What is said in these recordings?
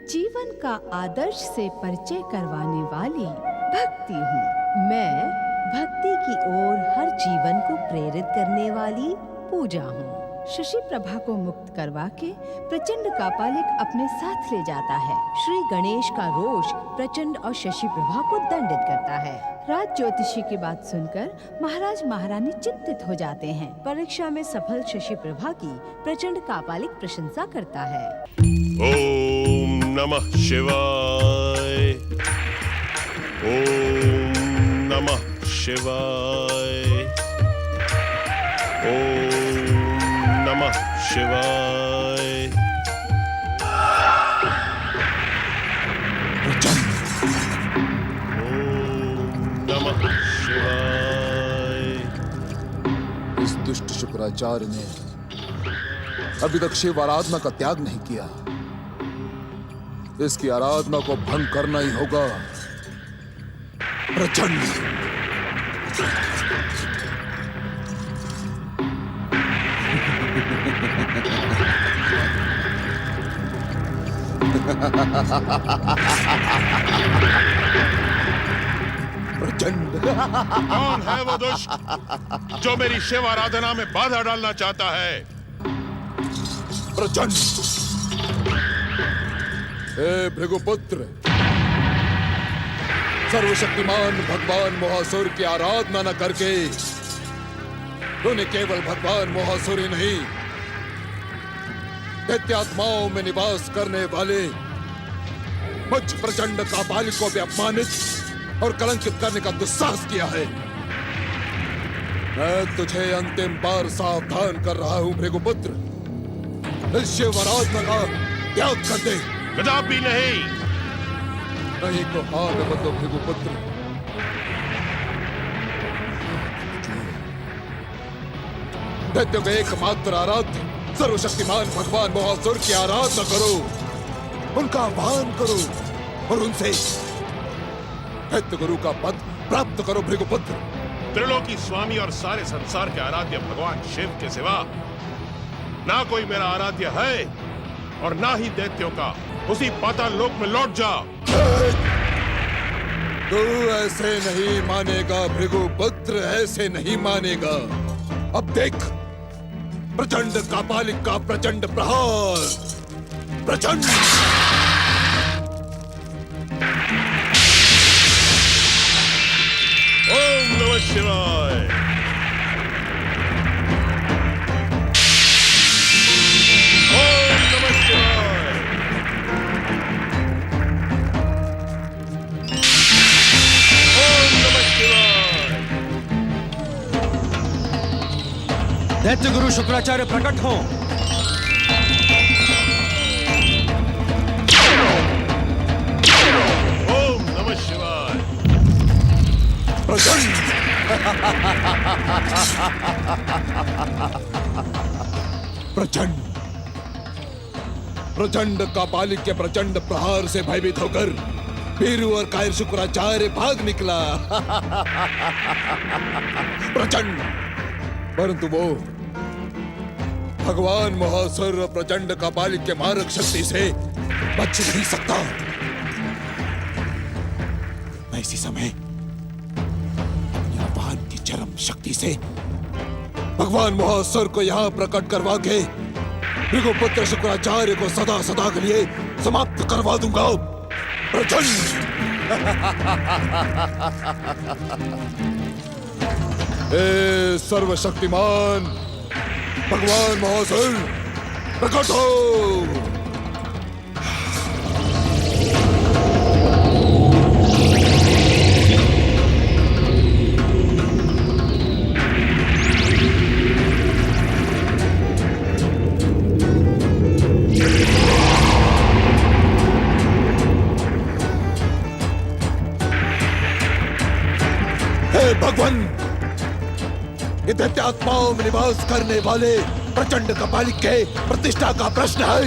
जीवन का आदर्श से परिचय करवाने वाली भक्ति हूँ। मैं भक्ति की ओर हर जीवन को प्रेरित करने वाली पूजा हूँ। शशि प्रभा को मुक्त करवा के प्रचंड कापालिक अपने साथ ले जाता है। श्री गणेश का रोष प्रचंड और शशि प्रभा को दंडित करता है। राज ज्योतिषी की बात सुनकर महाराज महारानी चिंतित हो जाते हैं। परीक्षा में सफल शशि प्रभा की प्रचंड कापालिक प्रशंसा करता है। ओम नमः शिवाय। ओम नमः शिवाय। ओम नमः शिवाय। ओम नमः शिवाय। इस दुष्ट शुक्राचार्य ने अभी तक शिव आराधना का त्याग नहीं किया। इसकी आराधना को भंग करना ही होगा। प्रचंड प्रचंड कौन है वो दुष्ट जो मेरी शिव आराधना में बाधा डालना चाहता है? प्रचंड हे भृगुपुत्र, सर्वशक्तिमान भगवान मोहासुर की आराधना न करके तूने केवल भगवान मोहासुर ही नहीं, दैत्यात्माओं में निवास करने वाले मुझ प्रचंड कापालिक को भी अपमानित और कलंकित करने का दुस्साहस किया है। मैं तुझे अंतिम बार सावधान कर रहा हूं भृगुपुत्र, इस शिव आराधना का त्याग कर दे। कदापि नहीं। नहीं तो हाँ में बदलो भृगुपुत्र। दैत्यों के एकमात्र आराध्य सर्वशक्तिमान भगवान मोहासुर की आराधना करो, उनका आह्वान करो और उनसे दैत्य गुरु का पद प्राप्त करो भृगुपुत्र। त्रिलोकी स्वामी और सारे संसार के आराध्य भगवान शिव के सिवा ना कोई मेरा आराध्य है और ना ही दैत्यों का। उसी पाताल लोक में लौट जा। तू ऐसे नहीं मानेगा भृगुपुत्र, ऐसे नहीं मानेगा। अब देख प्रचंड कापालिक का प्रचंड प्रहार। प्रचंड ओम नमः शिवाय। ओम नमः शिवाय। ओम नमः शिवाय। दैत्य गुरु शुक्राचार्य प्रकट हो। ओम नमः शिवाय। प्रचंड प्रचंड प्रचंड कापालिक के प्रचंड प्रहार से भयभीत होकर वीरू और कायर शुक्राचार्य भाग निकला। प्रचंड, परंतु वो भगवान मोहासुर प्रचंड कापालिक के मारक शक्ति से बच नहीं सकता। मैं इसी समय अपने आह्वान की चरम शक्ति से भगवान मोहासुर को यहां प्रकट करवा के भृगुपुत्र शुक्राचार्य को सदा सदा के लिए समाप्त करवा दूंगा। प्रचंड हे सर्वशक्तिमान भगवान मोहासुर प्रकट हो। भगवान, ये दैत्यात्माओं में निवास करने वाले प्रचंड कापालिक के प्रतिष्ठा का प्रश्न है।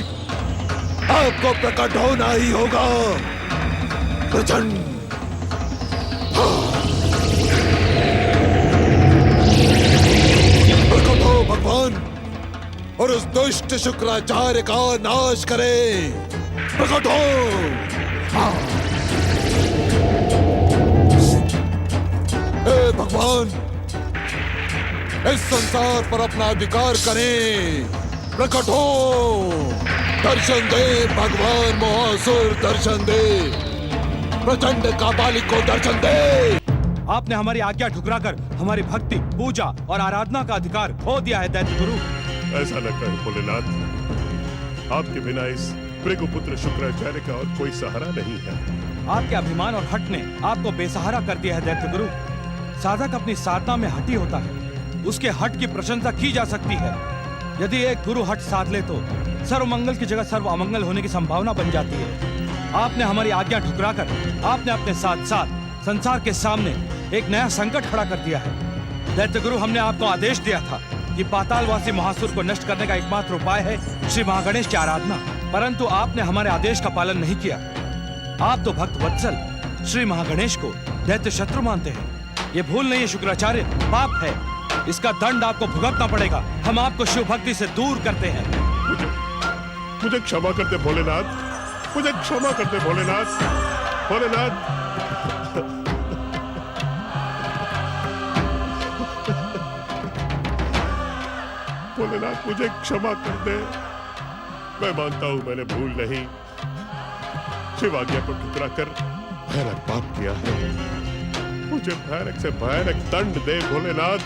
आपको प्रकट होना ही होगा। प्रचंड प्रकट हो भगवान और उस दुष्ट शुक्राचार्य का नाश करें। प्रकट हो। हाँ। हे भगवान, इस संसार पर अपना अधिकार करें। प्रकट हो, दर्शन दे भगवान महासुर, दर्शन दे प्रचंड कापालिक को, दर्शन दे। आपने हमारी आज्ञा ठुकराकर हमारी भक्ति, पूजा और आराधना का अधिकार खो दिया है दैत्य गुरु। ऐसा न कहे भोलेनाथ, आपके बिना इस भृगुपुत्र शुक्राचार्य का और कोई सहारा नहीं है। आपके अभिमान और हट ने आपको बेसहारा कर दिया है दैत्य गुरु। साधक अपनी साधना में हठी होता है, उसके हट की प्रशंसा की जा सकती है। यदि एक गुरु हट साध ले तो सर्वमंगल की जगह सर्व अमंगल होने की संभावना बन जाती है। आपने हमारी आज्ञा ठुकराकर आपने अपने साथ साथ संसार के सामने एक नया संकट खड़ा कर दिया है। दैत्य गुरु, हमने आपको आदेश दिया था कि पातालवासी महासुर को नष्ट करने का एकमात्र उपाय है श्री महागणेश की आराधना, परंतु आपने हमारे आदेश का पालन नहीं किया। आप तो भक्त वत्सल श्री महागणेश को दैत्य शत्रु मानते हैं। ये भूल नहीं है शुक्राचार्य, पाप है। इसका दंड आपको भुगतना पड़ेगा। हम आपको शिव भक्ति से दूर करते हैं। मुझे क्षमा कर दे भोलेनाथ, मुझे क्षमा कर दे भोलेनाथ। भोलेनाथ, भोलेनाथ मुझे क्षमा कर दे। मैं मानता हूं मैंने भूल नहीं, शिव आज्ञा को ठुकरा कर भयानक पाप किया है। मुझे भयानक से भयानक दंड दे भोलेनाथ।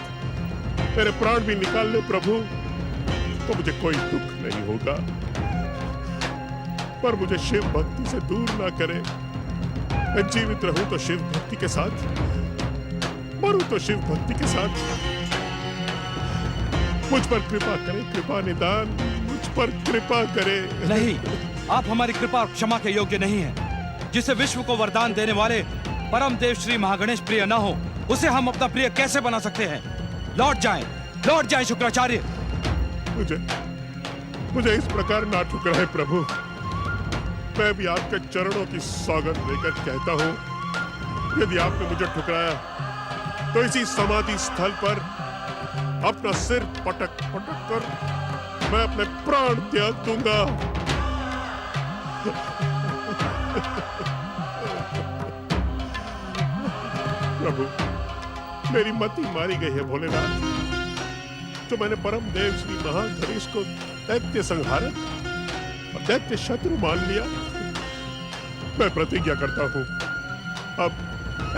मेरे प्राण भी निकाल ले प्रभु, तो मुझे कोई दुख नहीं होगा, पर मुझे शिव भक्ति से दूर ना करे। मैं जीवित रहूं तो शिव भक्ति के साथ, मरूं तो शिव भक्ति के साथ। मुझ पर कृपा करे, कृपा निदान, मुझ पर कृपा करे। नहीं, आप हमारी कृपा और क्षमा के योग्य नहीं हैं। जिसे विश्व को वरदान देने वाले परम देव श्री महागणेश प्रिय न हो, उसे हम अपना प्रिय कैसे बना सकते हैं? लौट जाएं शुक्राचार्य। मुझे इस प्रकार ना ठुकराए प्रभु। मैं भी आपके चरणों की सौगंध लेकर कहता हूं, यदि आपने मुझे ठुकराया तो इसी समाधि स्थल पर अपना सिर पटक पटक कर मैं अपने प्राण त्याग दूंगा। प्रभु, मेरी मति मारी गई है भोलेनाथ। जो मैंने परम देव श्री महागणेश को दैत्य संहारक और दैत्य शत्रु मान लिया, मैं प्रतिज्ञा करता हूं अब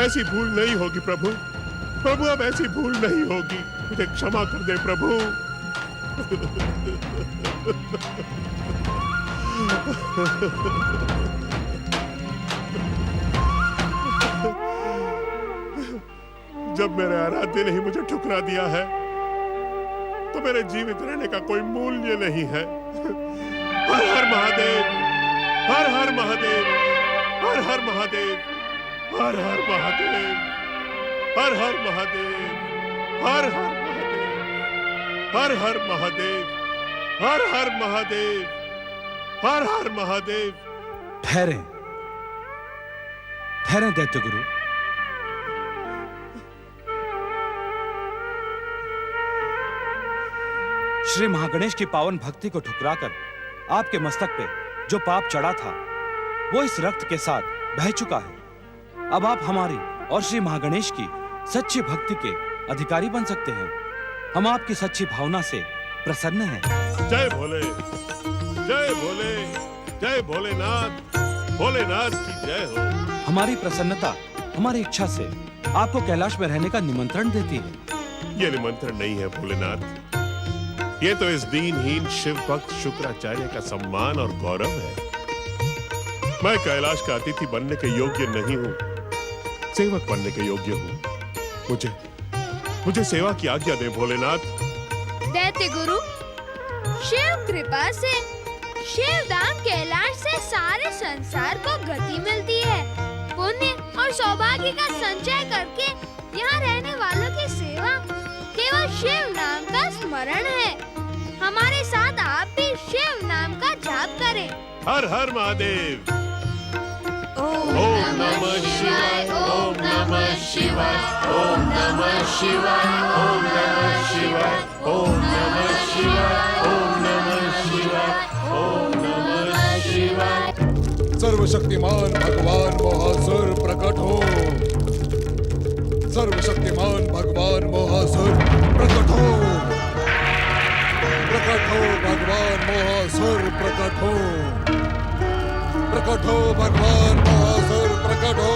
ऐसी भूल नहीं होगी प्रभु। प्रभु, अब ऐसी भूल नहीं होगी। मुझे क्षमा कर दे प्रभु। जब मेरे आराध्य ने ही मुझे ठुकरा दिया है, तो मेरे जीवित रहने का कोई मूल्य नहीं है। हर हर महादेव, हर हर महादेव, हर हर महादेव, हर हर महादेव, हर हर महादेव, हर हर महादेव, हर हर महादेव, हर हर महादेव, हर हर महादेव। ठहरें दैत्य गुरु। श्री महागणेश की पावन भक्ति को ठुकराकर आपके मस्तक पे जो पाप चढ़ा था, वो इस रक्त के साथ बह चुका है। अब आप हमारी और श्री महागणेश की सच्ची भक्ति के अधिकारी बन सकते हैं। हम आपकी सच्ची भावना से प्रसन्न हैं। जय भोले, जय भोले, जय भोलेनाथ। भोलेनाथ की जय हो। हमारी प्रसन्नता हमारी इच्छा से आपको कैलाश में रहने का निमंत्रण देती है। ये निमंत्रण नहीं है भोलेनाथ, ये तो इस दीनहीन शिव भक्त शुक्राचार्य का सम्मान और गौरव है। मैं कैलाश का अतिथि बनने के योग्य नहीं हूं, सेवक बनने के योग्य हूं। मुझे सेवा की आज्ञा दे भोलेनाथ। दैत्य गुरु, शिव कृपा से शिव धाम कैलाश से सारे संसार को गति मिलती है। पुण्य और सौभाग्य का संचय करके यहाँ रहने वालों की सेवा केवल शिव नाम का स्मरण है। हमारे साथ आप भी शिव नाम का जाप करें। हर हर महादेव। ओम नमः शिवाय, ओम नमः शिवाय, ओम नमः शिवाय, ओम नमः शिवाय, ओम नमः शिवाय, ओम नमः शिवाय, ओम नमः शिवाय। सर्वशक्तिमान भगवान मोहासुर प्रकट हो। सर्वशक्तिमान भगवान मोहासुर प्रकट हो। प्रकट हो भगवान मोहासुर प्रकट हो। प्रकट हो भगवान मोहासुर प्रकट हो।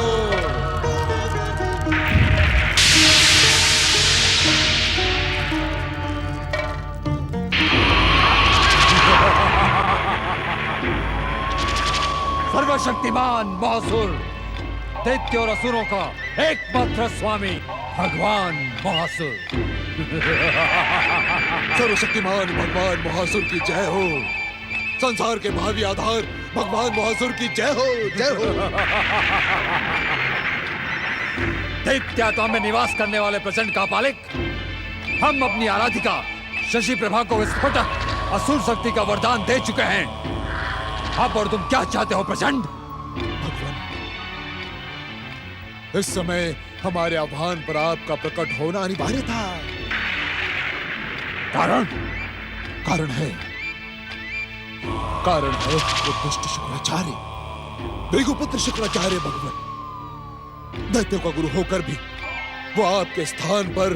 सर्वशक्तिमान महासुर, दैत्य और असुरों का एकमात्र स्वामी भगवान महासुर। सर्वशक्तिमान भगवान मोहासुर की जय हो। संसार के भावी आधार भगवान मोहासुर की जय हो, जय हो। दैत्यात्मा में निवास करने वाले प्रचंड कापालिक, हम अपनी आराधिका शशि प्रभा को विस्फोटक असुर शक्ति का वरदान दे चुके हैं। अब और तुम क्या चाहते हो प्रचंड? भगवान, इस समय हमारे आह्वान पर आपका प्रकट होना अनिवार्य था। कारण? कारण है वो दुष्ट शुक्राचार्य, भृगुपुत्र शुक्राचार्य भगवान, दैत्यों का गुरु होकर भी वो आपके स्थान पर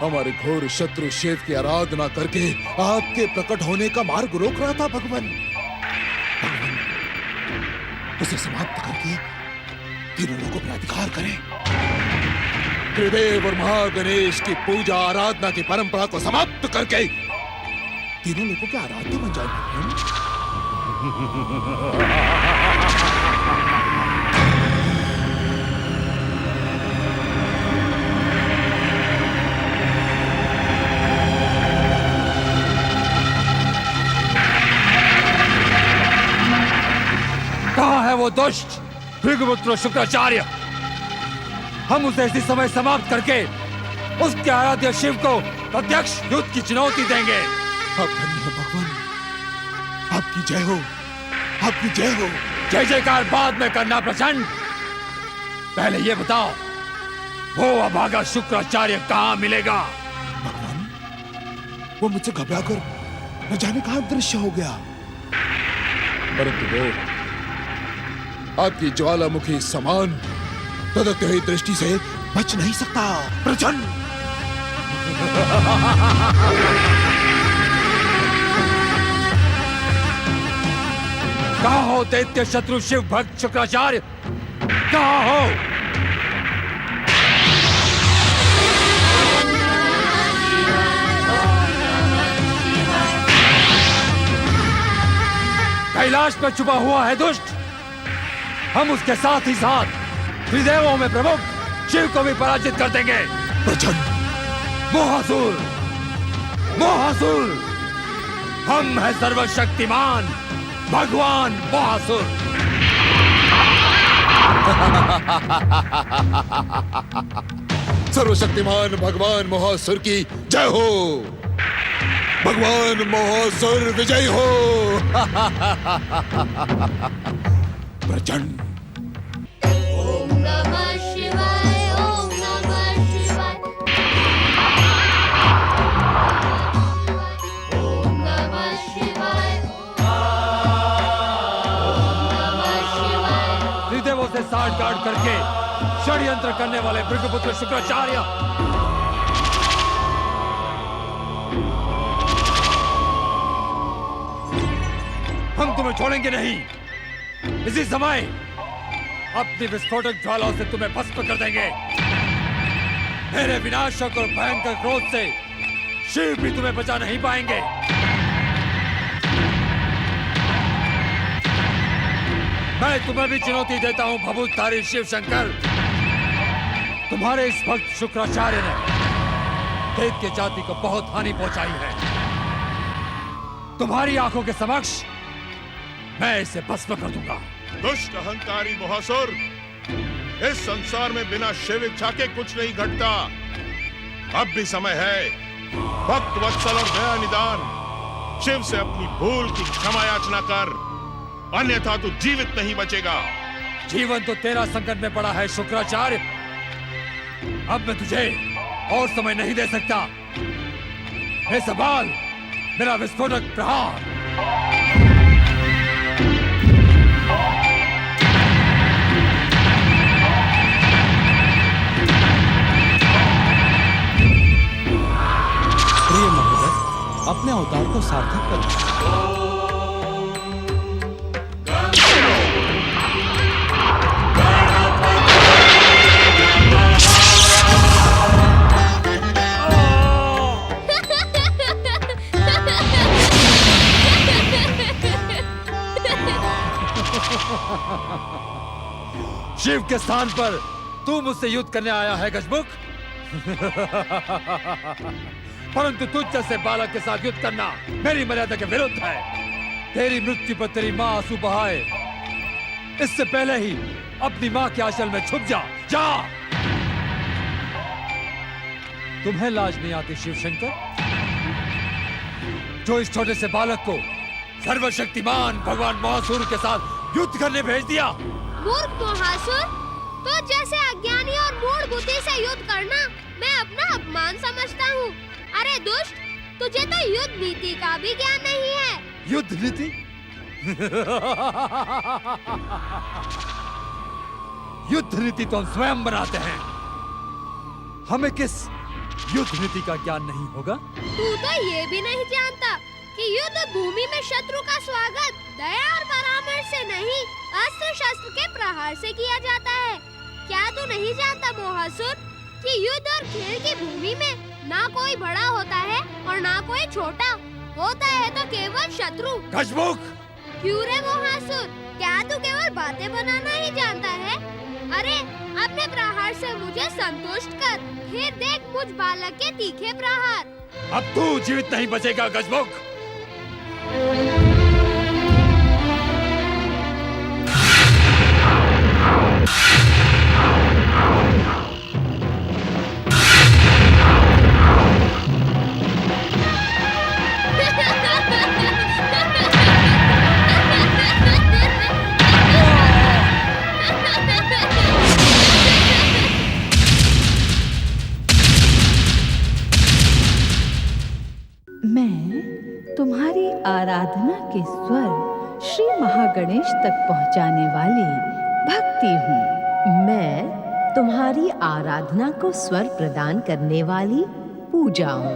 हमारे घोर शत्रु शिव की आराधना करके आपके प्रकट होने का मार्ग रोक रहा था। भगवान, उसे समाप्त करके तीनों लोगों पर अधिकार करें। त्रिदेव और महागणेश की पूजा आराधना की परंपरा को समाप्त करके तीनों लोगों के आराध्य बन जाएंगे। कहाँ है वो दुष्ट भृगुपुत्र शुक्राचार्य? हम उसे इसी समय समाप्त करके उसके आराध्य शिव को प्रत्यक्ष युद्ध की चुनौती देंगे। आप धन्य हैं भगवान, आपकी जय हो, आपकी जय हो। जय जयकार बाद में करना प्रचंड, पहले ये बताओ वो अभागा शुक्राचार्य कहाँ मिलेगा? भगवान, वो मुझसे घबराकर न जाने कहां दृश्य हो गया, परंतु वो आपकी ज्वालामुखी समान तदकते हुई दृष्टि से बच नहीं सकता। प्रचंड, कहाँ हो दैत्य शत्रु शिव भक्त शुक्राचार्य? कहाँ हो? कैलाश पर छुपा हुआ है दुष्ट। हम उसके साथ ही साथ त्रिदेवों में प्रमुख शिव को भी पराजित कर देंगे। प्रचंड, मोहासुर, मोहासुर, हम हैं सर्वशक्तिमान भगवान मोहासुर। सर्वशक्तिमान भगवान मोहासुर की जय हो। भगवान मोहासुर विजय हो। प्रचंड, ओम नमः शिवाय, ओम नमः शिवाय, ओम नमः शिवाय, ओम नमः शिवाय। त्रिदेवों से साठगांठ करके षड्यंत्र करने वाले भृगुपुत्र शुक्राचार्य, हम तुम्हें छोड़ेंगे नहीं। इसी समय अपनी विस्फोटक ज्वालाओं से तुम्हें भस्म कर देंगे। मेरे विनाशक और भयंकर क्रोध से शिव भी तुम्हें बचा नहीं पाएंगे। मैं तुम्हें भी चुनौती देता हूं भभूतधारी शिव शंकर। तुम्हारे इस भक्त शुक्राचार्य ने दैत्य जाति को बहुत हानि पहुंचाई है। तुम्हारी आंखों के समक्ष मैं इसे भस्म कर दूंगा। दुष्ट अहंकारी मोहासुर, इस संसार में बिना शिव इच्छा के कुछ नहीं घटता। अब भी समय है भक्त वत्सल और दया निदान शिव से अपनी भूल की क्षमा याचना कर, अन्यथा तू जीवित नहीं बचेगा। जीवन तो तेरा संकट में पड़ा है शुक्राचार्य। अब मैं तुझे और समय नहीं दे सकता। हे सवाल, मेरा विस्फोटक प्रहार। अपने अवतार को सार्थक करें। शिव के स्थान पर तू मुझसे युद्ध करने आया है गजमुख। परंतु तुझ जैसे बालक के साथ युद्ध करना मेरी मर्यादा के विरुद्ध है। तेरी मृत्यु पर तेरी माँ आंसू बहाए, इससे पहले ही अपनी माँ के आंचल में छुप जा। जा। तुम्हें लाज नहीं आती शिवशंकर, जो इस छोटे से बालक को सर्वशक्तिमान भगवान महासुर के साथ युद्ध करने भेज दिया? मूर्ख मोहासुर, तो जैसे अज्ञानी और मूढ़ बुद्धि से युद्ध करना मैं अपना अपमान समझता हूँ। अरे दुष्ट, तुझे तो युद्ध नीति का भी ज्ञान नहीं है। युद्ध नीति? युद्ध नीति तो हम स्वयं बनाते हैं। हमें किस युद्ध नीति का ज्ञान नहीं होगा? तू तो ये भी नहीं जानता कि युद्ध भूमि में शत्रु का स्वागत दया और परामर्श से नहीं, अस्त्र शस्त्र के प्रहार से किया जाता है। क्या तू नहीं जानता मोहासुर कि युद्ध और खेल की भूमि में ना कोई बड़ा होता है और ना कोई छोटा होता है, तो केवल शत्रु। गजमुख! क्यों रे मोहासुर, क्या तू केवल बातें बनाना ही जानता है? अरे अपने प्रहार से मुझे संतुष्ट कर, फिर देख मुझ बालक के तीखे प्रहार। अब तू जीवित नहीं बचेगा गजमुख। मैं तुम्हारी आराधना के स्वर श्री महागणेश तक पहुंचाने वाली भक्ति हूँ। मैं तुम्हारी आराधना को स्वर प्रदान करने वाली पूजा हूँ।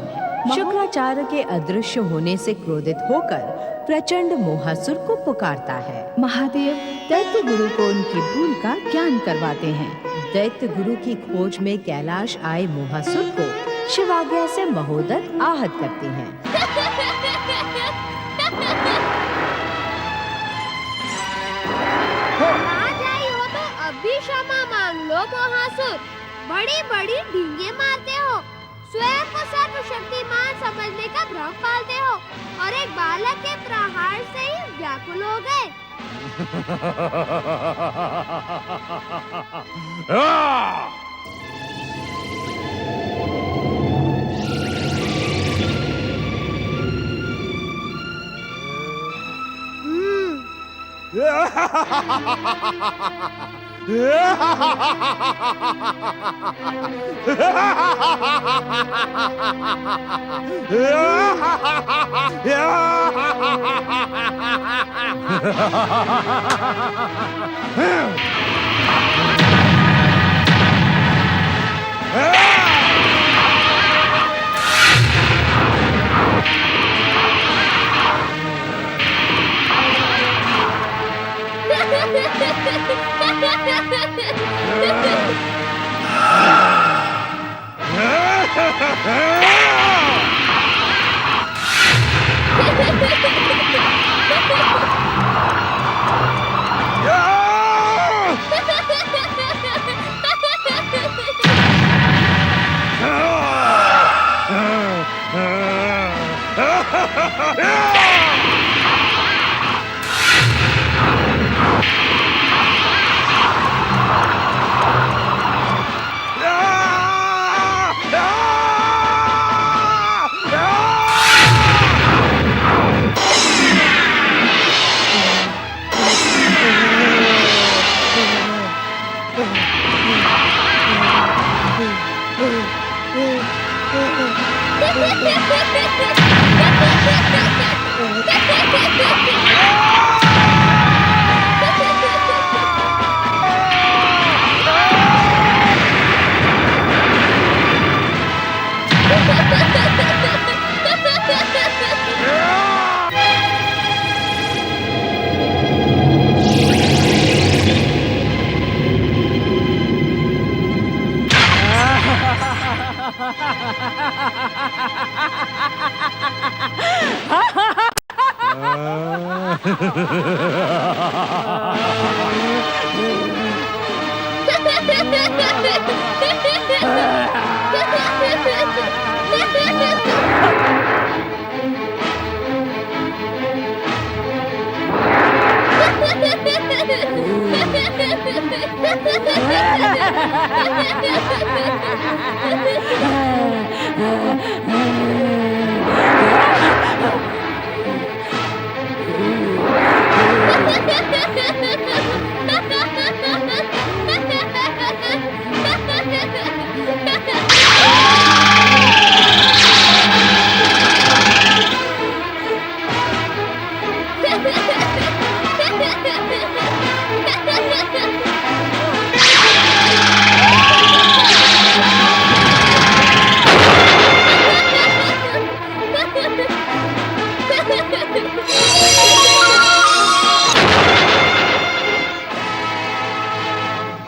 शुक्राचार्य के अदृश्य होने से क्रोधित होकर प्रचंड मोहासुर को पुकारता है। महादेव दैत्य गुरु को उनकी भूल का ज्ञान करवाते हैं। दैत्य गुरु की खोज में कैलाश आए मोहासुर को शिवाज्ञा से महोदर आहत करते हैं। आज आई हो तो अब भी क्षमा मांग लो मोहासुर। बड़ी बड़ी ढींगे मारते हो, स्वयं को सर्वशक्तिमान समझने का भ्रम पालते हो और एक बालक के प्रहार से ही व्याकुल हो गए।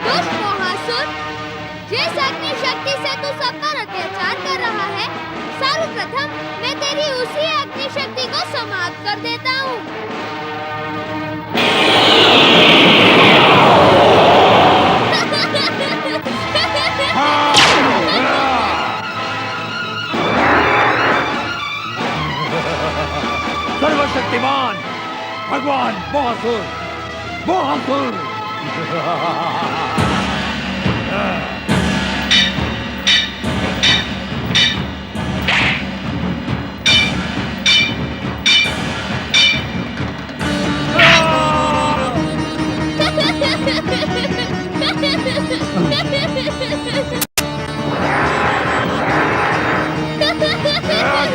दुष्ट मोहासुर, जिस अग्नि शक्ति से तू सब पर अत्याचार कर रहा है, सर्वप्रथम मैं तेरी उसी अग्नि शक्ति को समाप्त कर देता हूँ। सर्वशक्तिमान भगवान मोहासुर, मोहासुर।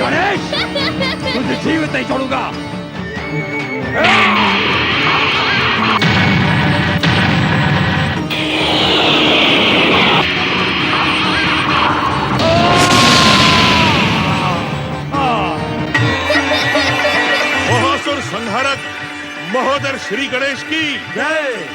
गणेश, तुझे जीवित नहीं छोड़ूंगा। मोहासुर संहारक महोदर श्री गणेश की जय।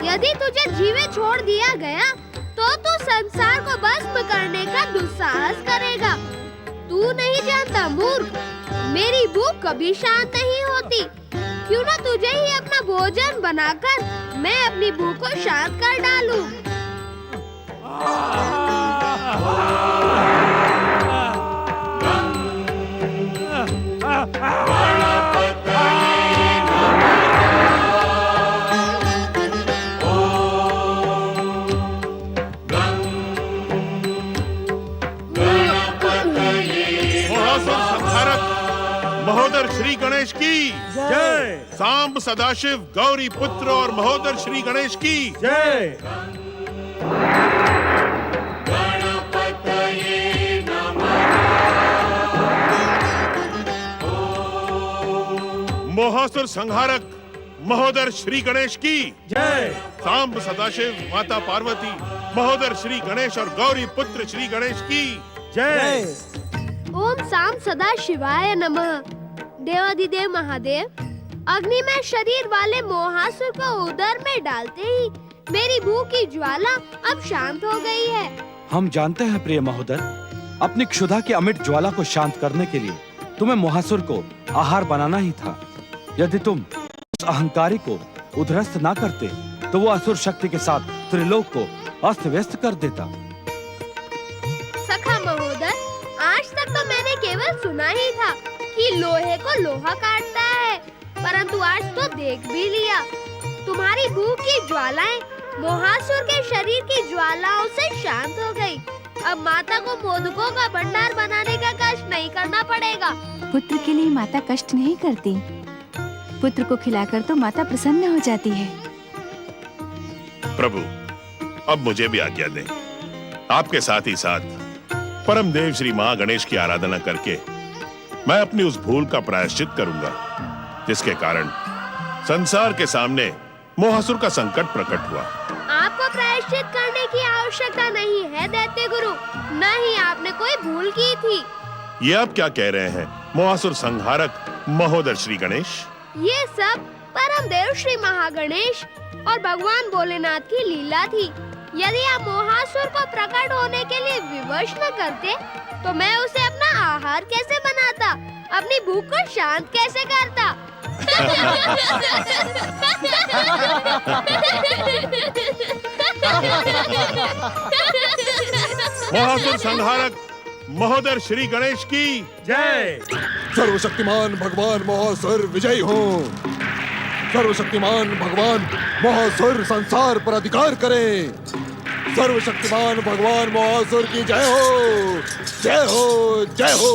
यदि तुझे जीवित छोड़ दिया गया तो तू संसार को भस्म करने का दुस्साहस करेगा। तू नहीं जानता मूर्ख, मेरी भूख कभी शांत नहीं होती। क्यों ना तुझे ही अपना भोजन बनाकर मैं अपनी भूख को शांत कर डालूं। महोदर श्री गणेश की जय। सांब सदाशिव गौरी पुत्र और महोदर श्री गणेश की जय। मोहासुर संहारक महोदर श्री गणेश की जय। सांब सदाशिव माता पार्वती महोदर श्री गणेश और गौरी पुत्र श्री गणेश की जय। ओम साम सदा शिवाय नमः। देवाधिदेव महादेव, अग्निमय शरीर वाले मोहासुर को उदर में डालते ही मेरी भूख की ज्वाला अब शांत हो गई है। हम जानते हैं प्रिय महोदर, अपनी क्षुधा की अमिट ज्वाला को शांत करने के लिए तुम्हें मोहासुर को आहार बनाना ही था। यदि तुम उस अहंकारी को उध्वस्त ना करते तो वो असुर शक्ति के साथ त्रिलोक को अस्त व्यस्त कर देता। सखा महोदर, आज तक तो मैंने केवल सुना ही था कि लोहे को लोहा काटता है, परंतु आज तो देख भी लिया। तुम्हारी भूख की ज्वालाएं मोहासुर के शरीर की ज्वालाओं से शांत हो गई। अब माता को मोदकों का भंडार बनाने का कष्ट नहीं करना पड़ेगा। पुत्र के लिए माता कष्ट नहीं करती, पुत्र को खिलाकर तो माता प्रसन्न हो जाती है। प्रभु, अब मुझे भी आज्ञा दें। आपके साथ ही साथ परम देव श्री मां गणेश की आराधना करके मैं अपनी उस भूल का प्रायश्चित करूंगा जिसके कारण संसार के सामने मोहासुर का संकट प्रकट हुआ। आपको प्रायश्चित करने की आवश्यकता नहीं है दैत्य गुरु, न ही आपने कोई भूल की थी। ये आप क्या कह रहे हैं मोहासुर संहारक महोदर श्री गणेश? ये सब परम देव श्री महागणेश और भगवान भोलेनाथ की लीला थी। यदि आप मोहासुर को प्रकट होने के लिए विवश न करते तो मैं उसे अपना आहार कैसे बनाता, अपनी भूख को शांत कैसे करता? मोहासुर संहारक महोदर श्री गणेश की जय। सर्वशक्तिमान भगवान मोहासुर विजयी हो। सर्वशक्तिमान भगवान मोहासुर संसार पर अधिकार करें। सर्वशक्तिमान भगवान मोहासुर की जय हो, जय हो, जय हो।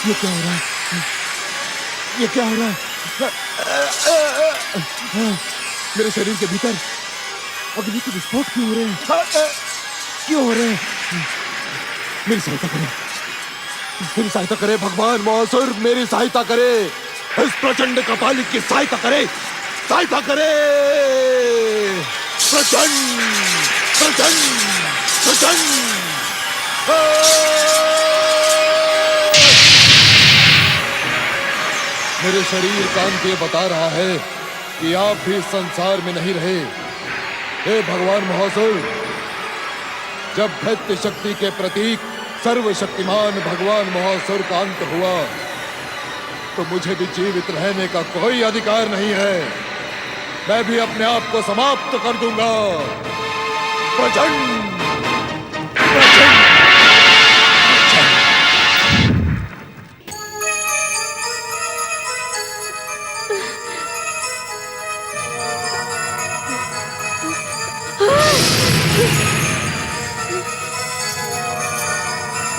ये क्या हो रहा है? ये क्या हो रहा है? मेरे शरीर के भीतर अग्नि के विस्फोट क्यों हो रहे हैं? क्यों हो रहे हैं? मेरी सहायता करें, मेरी सहायता करे भगवान मोहासुर, मेरी सहायता करे। इस प्रचंड कपालिक की सहायता करे, सहायता करे। प्रचंड, प्रचंड, प्रचंड। मेरे शरीर कांत ये बता रहा है कि आप भी इस संसार में नहीं रहे। हे भगवान मोहासुर, जब दैत्य शक्ति के प्रतीक सर्वशक्तिमान भगवान मोहासुर का अंत हुआ तो मुझे भी जीवित रहने का कोई अधिकार नहीं है। मैं भी अपने आप को समाप्त कर दूंगा। प्रचंड, प्रचंड।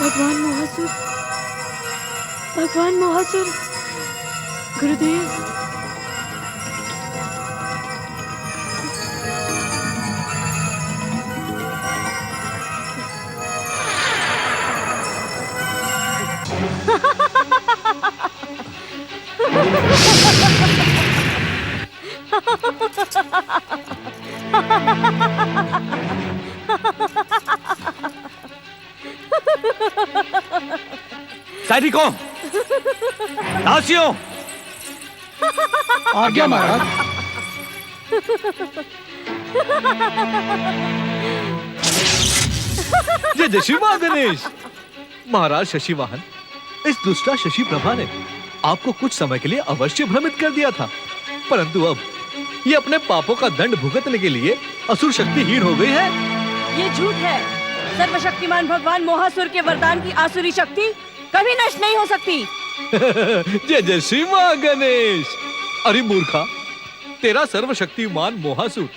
भगवान मोहासुर, भगवान मोहासुर, गुरुदेव। सैनिकों, दासियों, आज्ञा महाराज। जय जय श्री मां गणेश। महाराज शशि वाहन, इस दुष्टा शशि प्रभा ने आपको कुछ समय के लिए अवश्य भ्रमित कर दिया था, परंतु अब ये अपने पापों का दंड भुगतने के लिए असुर शक्तिहीन हो गई है। ये झूठ है। सर्वशक्तिमान भगवान मोहासुर के वरदान की आसुरी शक्ति कभी नष्ट नहीं हो सकती। जय जय श्री मां गणेश। अरे मूर्खा, तेरा सर्वशक्तिमान मोहासुर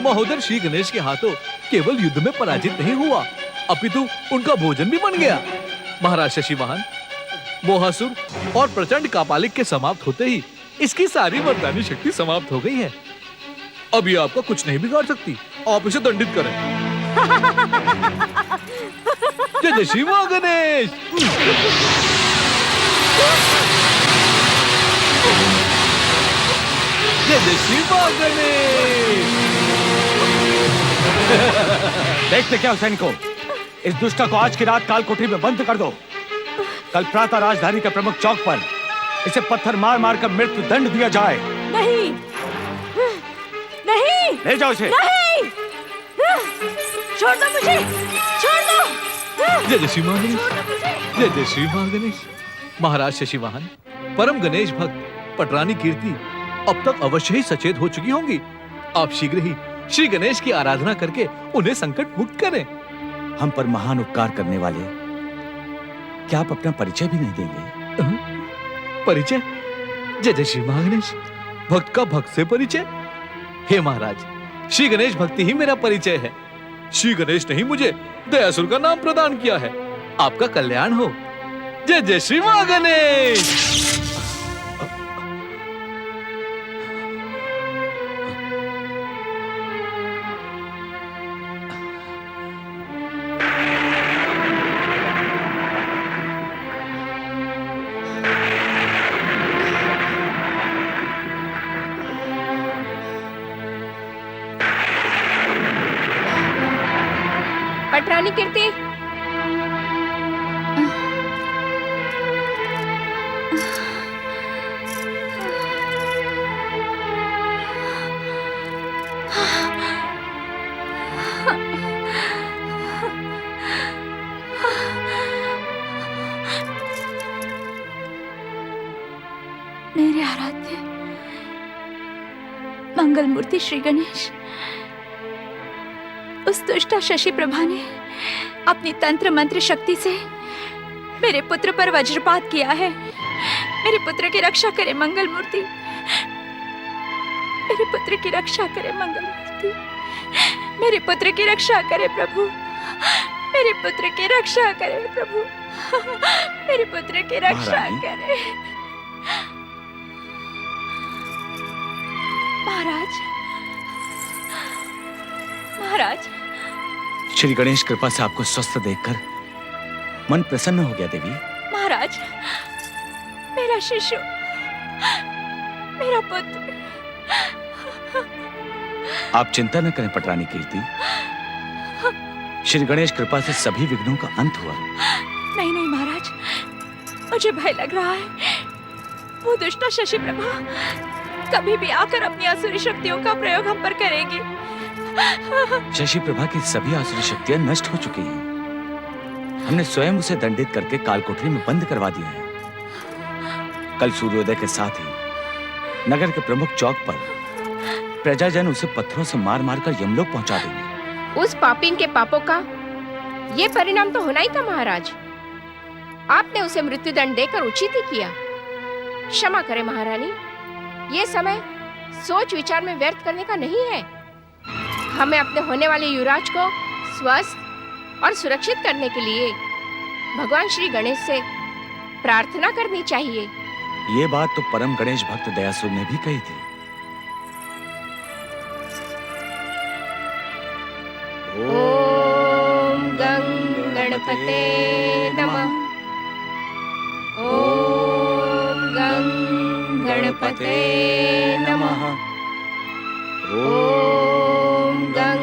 महोदर श्री गणेश के हाथों केवल युद्ध में पराजित नहीं हुआ, अपितु उनका भोजन भी बन गया। महाराज शशि वाहन, मोहासुर और प्रचंड कापालिक के समाप्त होते ही इसकी सारी वरदानी शक्ति समाप्त हो गई है। अब ये आपका कुछ नहीं बिगाड़ सकती, आप इसे दंडित करें। जय जय श्री मां गणेश। जय जय श्री मां गणेश। देखते क्या हुसैन को, इस दुष्ट को आज की रात काल कोठरी में बंद कर दो। कल प्रातः राजधानी के प्रमुख चौक पर इसे पत्थर मार मार कर मृत्यु दंड दिया जाए। नहीं, नहीं, ले जाओ इसे। नहीं, छोड़ दो मुझे, छोड़ दो। जय जय श्री मां गणेश। छोड़ दो मुझे। जय जय श्री मां गणेश। महाराज शशिवाहन, परम गणेश भक्त पटरानी कीर्ति अब तक अवश्य ही सचेत हो चुकी होंगी। आप शीघ्र ही श्री गणेश की आराधना करके उन्हें संकट मुक्त करें। हम पर महान उपकार करने वाले, क्या आप अपना परिचय भी नहीं देंगे? परिचय? जय जय श्री मां गणेश। भक्त का भक्त से परिचय? हे महाराज, श्री गणेश भक्ति ही मेरा परिचय है। श्री गणेश ने ही मुझे दयासुर का नाम प्रदान किया है। आपका कल्याण हो। जय जय श्री मां गणेश। पटरानी कीर्ति, मेरे आराध्य मंगल मूर्ति श्री गणेश, उस दुष्टा शशि प्रभा ने अपनी तंत्र मंत्र शक्ति से मेरे पुत्र पर वज्रपात किया है। मेरे पुत्र की रक्षा करे मंगल मूर्ति, मेरे पुत्र की रक्षा करे मंगल मूर्ति, मेरे पुत्र की रक्षा करे प्रभु, मेरे पुत्र की रक्षा करे प्रभु, मेरे पुत्र की रक्षा करे। महाराज, महाराज, श्री गणेश कृपा से आपको स्वस्थ देखकर मन प्रसन्न हो गया देवी। महाराज, मेरा शिशु, मेरा पुत्र। आप चिंता न करें पटरानी कीर्ति, श्री गणेश कृपा से सभी विघ्नों का अंत हुआ। नहीं नहीं महाराज, मुझे भय लग रहा है। वो दुष्ट शशि प्रभा कभी भी आकर अपनी आसुरी शक्तियों का प्रयोग हम पर करेगी। शशि प्रभा की सभी आसुरी शक्तियां नष्ट हो चुकी हैं। हमने स्वयं उसे दंडित करके कालकोठरी में बंद करवा दिया है। कल सूर्योदय के साथ ही नगर के प्रमुख चौक पर प्रजाजन उसे पत्थरों से मार मार कर यमलोक पहुंचा देंगे। उस पापीन के पापों का ये परिणाम तो होना ही था महाराज। आपने उसे मृत्युदंड देकर उचित ही किया। क्षमा करें महारानी, ये समय सोच विचार में व्यर्थ करने का नहीं है। हमें अपने होने वाले युवराज को स्वस्थ और सुरक्षित करने के लिए भगवान श्री गणेश से प्रार्थना करनी चाहिए। ये बात तो परम गणेश भक्त दयासुर ने भी कही थी। ओम गं गणपते नमः। ओम गं गणपते नमः। ओम गं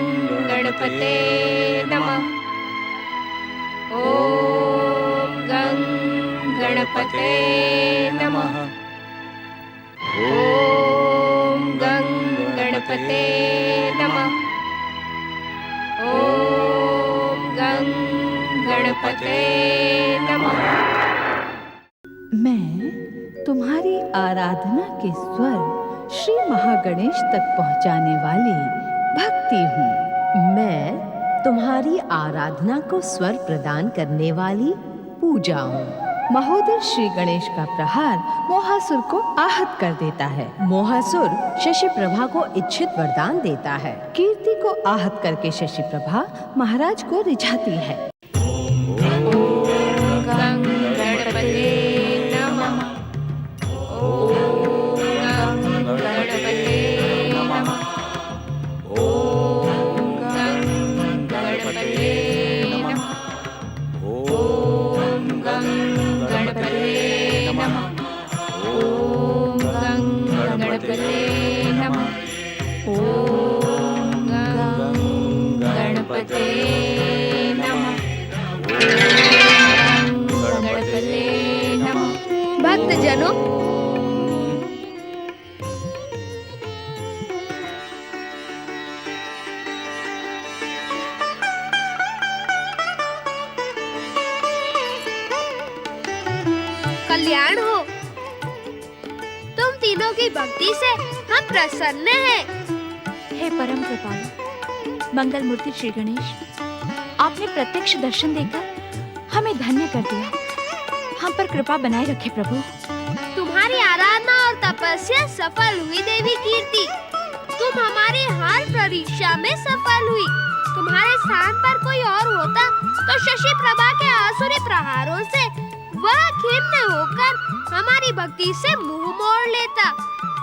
गणपते नमः। ओम गं गणपते नमः। ओम गं गणपते नमः। ओम गं गणपते नमः। मैं तुम्हारी आराधना के स्वर श्री महागणेश तक पहुंचाने वाली भक्ति हूँ। मैं तुम्हारी आराधना को स्वर प्रदान करने वाली पूजा हूँ। महोदर श्री गणेश का प्रहार मोहासुर को आहत कर देता है। मोहासुर शशि प्रभा को इच्छित वरदान देता है। कीर्ति को आहत करके शशि प्रभा महाराज को रिझाती है। कल्याण हो। तुम तीनों की भक्ति से हम प्रसन्न हैं। हे परम कृपालु मंगल मूर्ति श्री गणेश, आपने प्रत्यक्ष दर्शन देकर हमें धन्य कर दिया। हम पर कृपा बनाए रखे प्रभु। तुम्हारी आराधना और तपस्या सफल हुई देवी कीर्ति। तुम हमारी हर परीक्षा में सफल हुई। तुम्हारे स्थान पर कोई और होता तो शशि प्रभा के आसुरी प्रहारों से वह खिन्न होकर हमारी भक्ति से मुंह मोड़ लेता,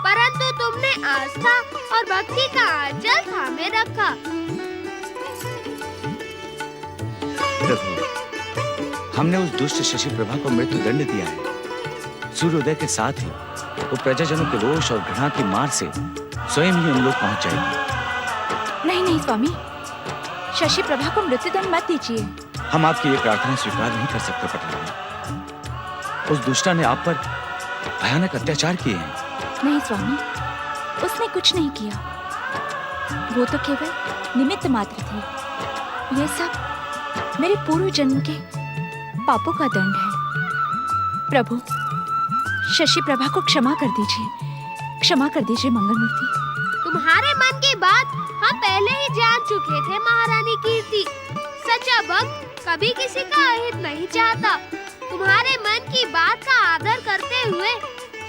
परंतु तुमने आस्था और भक्ति का आंचल थामे रखा। प्रभु, हमने उस दुष्ट शशि प्रभा को मृत्यु दंड दिया है। सूर्योदय के साथ ही वो प्रजाजनों के रोष और घृणा की मार से स्वयं ही उन लोग पहुंच जाएगी। नहीं नहीं स्वामी, शशि प्रभा को मृत्युदंड मत दीजिए। हम आपकी ये प्रार्थना स्वीकार नहीं कर सकते पटरानी। उस दुष्टा ने आप पर भयानक अत्याचार किए हैं। नहीं स्वामी, उसने कुछ नहीं किया। वो तो केवल निमित्त मात्र थे। ये सब मेरे पूर्व जन्म के पापों का दंड है। प्रभु, शशि प्रभा को क्षमा कर दीजिए, क्षमा कर दीजिए मंगल मूर्ति। तुम्हारे मन की बात हम पहले ही जान चुके थे महारानी कीर्ति। सच्चा भक्त कभी किसी का अहित नहीं चाहता। तुम्हारे मन की बात का आदर करते हुए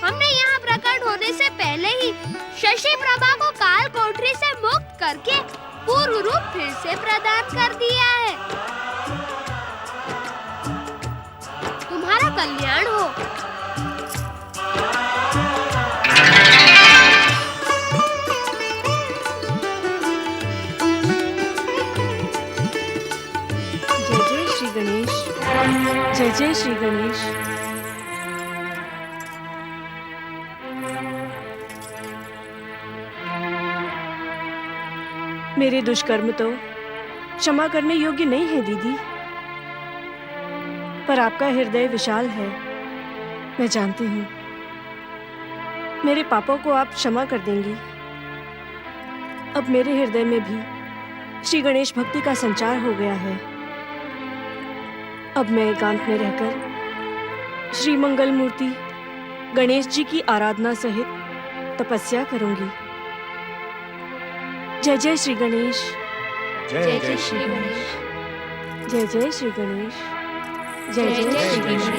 हमने यहाँ प्रकट होने से पहले ही शशि प्रभा को काल कोठरी से मुक्त करके पूर्व रूप फिर से प्रदान कर दिया है। तुम्हारा कल्याण हो। जय जय श्री गणेश। मेरे दुष्कर्म तो क्षमा करने योग्य नहीं है दीदी, पर आपका हृदय विशाल है, मैं जानती हूँ। मेरे पापों को आप क्षमा कर देंगी। अब मेरे हृदय में भी श्री गणेश भक्ति का संचार हो गया है। अब मैं एकांत में रहकर श्री मंगल मूर्ति गणेश जी की आराधना सहित तपस्या करूंगी। जय जय श्री गणेश। जय जय श्री गणेश। जय जय श्री गणेश। जय जय श्री गणेश।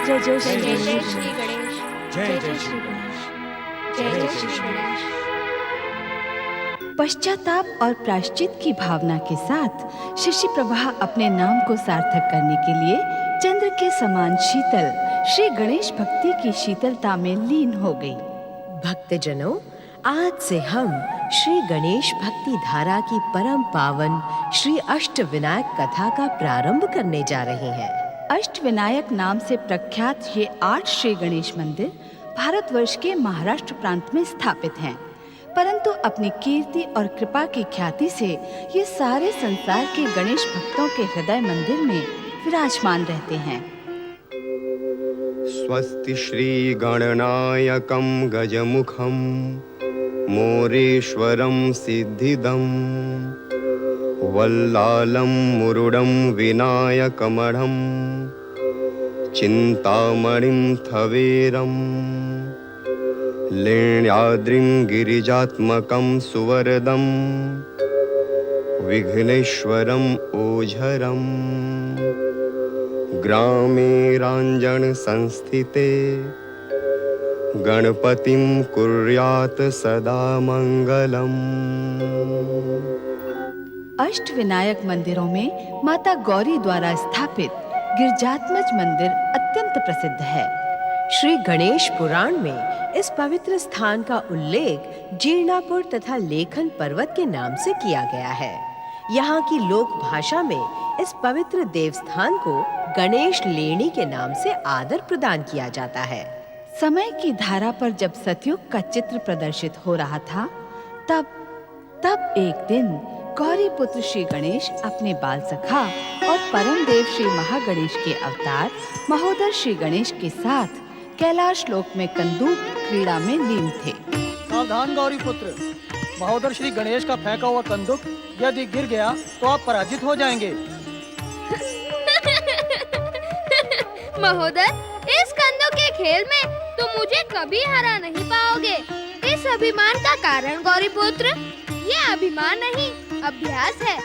जय जय श्री गणेश। जय जय श्री गणेश। जय जय श्री गणेश। पश्चाताप और प्रायश्चित की भावना के साथ शशि प्रभा अपने नाम को सार्थक करने के लिए चंद्र के समान शीतल श्री गणेश भक्ति की शीतलता में लीन हो गई। भक्तजनों, आज से हम श्री गणेश भक्ति धारा की परम पावन श्री अष्टविनायक कथा का प्रारंभ करने जा रहे हैं। अष्टविनायक नाम से प्रख्यात ये 8 श्री गणेश मंदिर भारतवर्ष के महाराष्ट्र प्रांत में स्थापित हैं, परंतु अपनी कीर्ति और कृपा की ख्याति से ये सारे संसार के गणेश भक्तों के हृदय मंदिर में विराजमान रहते हैं। स्वस्ति श्री गणनायकं गजमुखं मोरेश्वरं सिद्धिदं वल्लालं मुरुडं विनायकमढं चिन्तामणिं थवेरं लेण्याद्रिं गिरिजात्मकं सुवरदं विघ्नेश्वरम् ओझरं ग्रामे रांजन संस्थिते गणपतिं कुर्यात् सदा मंगलम्। अष्टविनायक मंदिरों में माता गौरी द्वारा स्थापित गिरिजात्मज मंदिर अत्यंत प्रसिद्ध है। श्री गणेश पुराण में इस पवित्र स्थान का उल्लेख जीर्णापुर तथा लेखन पर्वत के नाम से किया गया है। यहाँ की लोक भाषा में इस पवित्र देवस्थान को गणेश लेणी के नाम से आदर प्रदान किया जाता है। समय की धारा पर जब सतयुग का चित्र प्रदर्शित हो रहा था, तब एक दिन गौरी पुत्र श्री गणेश अपने बाल सखा और परम देव श्री महागणेश के अवतार महोदर श्री गणेश के साथ कैलाश लोक में कंदूक क्रीड़ा में लीन थे। सावधान गौरी पुत्र, महोदर श्री गणेश का फेंका हुआ कंदूक यदि गिर गया तो आप पराजित हो जाएंगे। महोदर, इस कंदूक के के खेल में तुम मुझे कभी हरा नहीं पाओगे। इस अभिमान का कारण गौरीपुत्र, ये अभिमान नहीं अभ्यास है।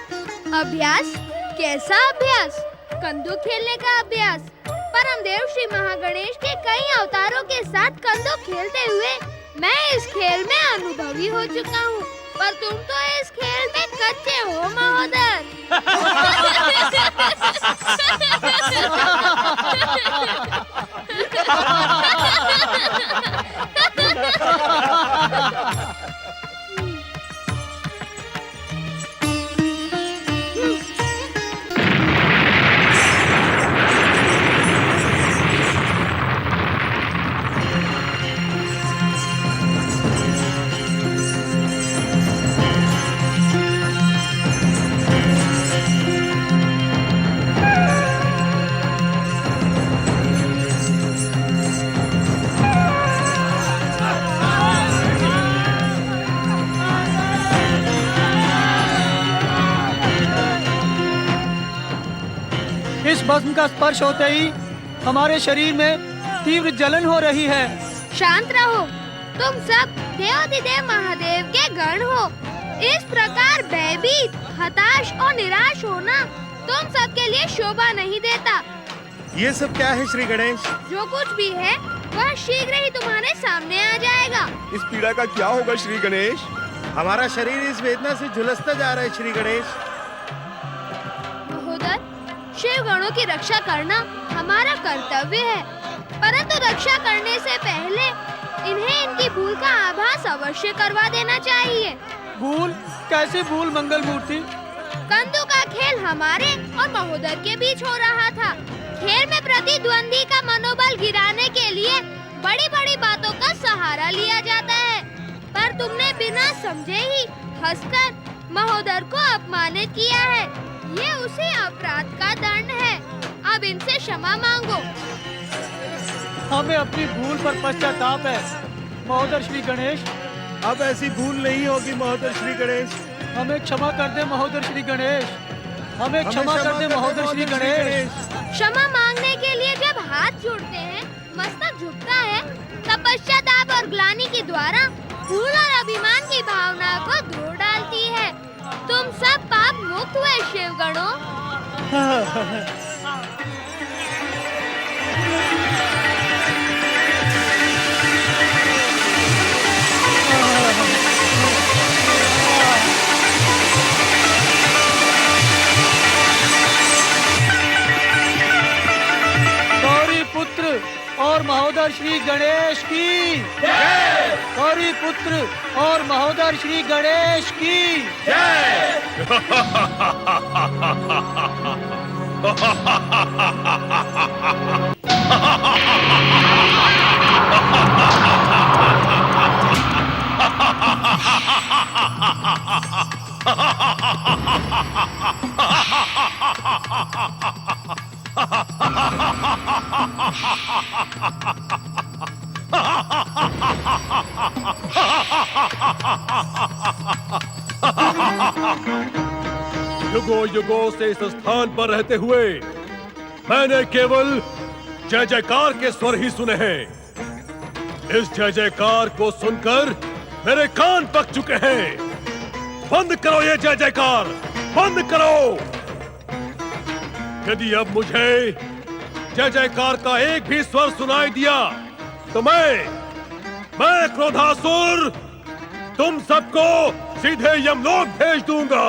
अभ्यास? कैसा अभ्यास? कंदूक खेलने का अभ्यास। परमदेव श्री महागणेश के कई अवतारों के साथ कंदूक खेलते हुए मैं इस खेल में अनुभवी हो चुका हूँ, पर तुम तो इस खेल में कच्चे हो महोदय। इस भस्म का स्पर्श होते ही हमारे शरीर में तीव्र जलन हो रही है। शांत रहो, तुम सब देवाधिदेव महादेव के गण हो। इस प्रकार भयभीत, हताश और निराश होना तुम सबके लिए शोभा नहीं देता। ये सब क्या है श्री गणेश? जो कुछ भी है वह शीघ्र ही तुम्हारे सामने आ जाएगा। इस पीड़ा का क्या होगा श्री गणेश? हमारा शरीर इस वेदना से झुलसता जा रहा है श्री गणेश। महोदय, शिव गणों की रक्षा करना हमारा कर्तव्य है, परंतु रक्षा करने से पहले इन्हें इनकी भूल का आभास अवश्य करवा देना चाहिए। भूल? कैसी भूल मंगल मूर्ति? कंदू का खेल हमारे और महोदय के बीच हो रहा था। खेल में प्रतिद्वंदी का मनोबल गिराने के लिए बड़ी बड़ी बातों का सहारा लिया जाता है, पर तुमने बिना समझे ही हंसकर महोदय को अपमानित किया है। ये उसी अपराध का दंड है। अब इनसे क्षमा मांगो। हमें अपनी भूल पर पश्चाताप है महोदय श्री गणेश। अब ऐसी भूल नहीं होगी महोदय श्री गणेश। हमें क्षमा कर दे महोदय श्री गणेश। हमें क्षमा कर दे महोदय श्री गणेश। क्षमा मांगने के लिए जब हाथ जोड़ते हैं, मस्तक झुकता है, तब पश्चाताप और ग्लानि के द्वारा भूल और अभिमान की भावना को धो डालती है। तुम सब पाप मुक्त हुए शिवगणों। गौरी पुत्र और महोदय श्री गणेश की जय। गौरी पुत्र और महोदय श्री गणेश की जय। युगों युगों से इस स्थान पर रहते हुए मैंने केवल जय जयकार के स्वर ही सुने हैं। इस जय जयकार को सुनकर मेरे कान पक चुके हैं। बंद करो ये जय जयकार, बंद करो। यदि अब मुझे जय जयकार का एक भी स्वर सुनाई दिया तो मैं क्रोधासुर तुम सबको सीधे यमलोक भेज दूंगा।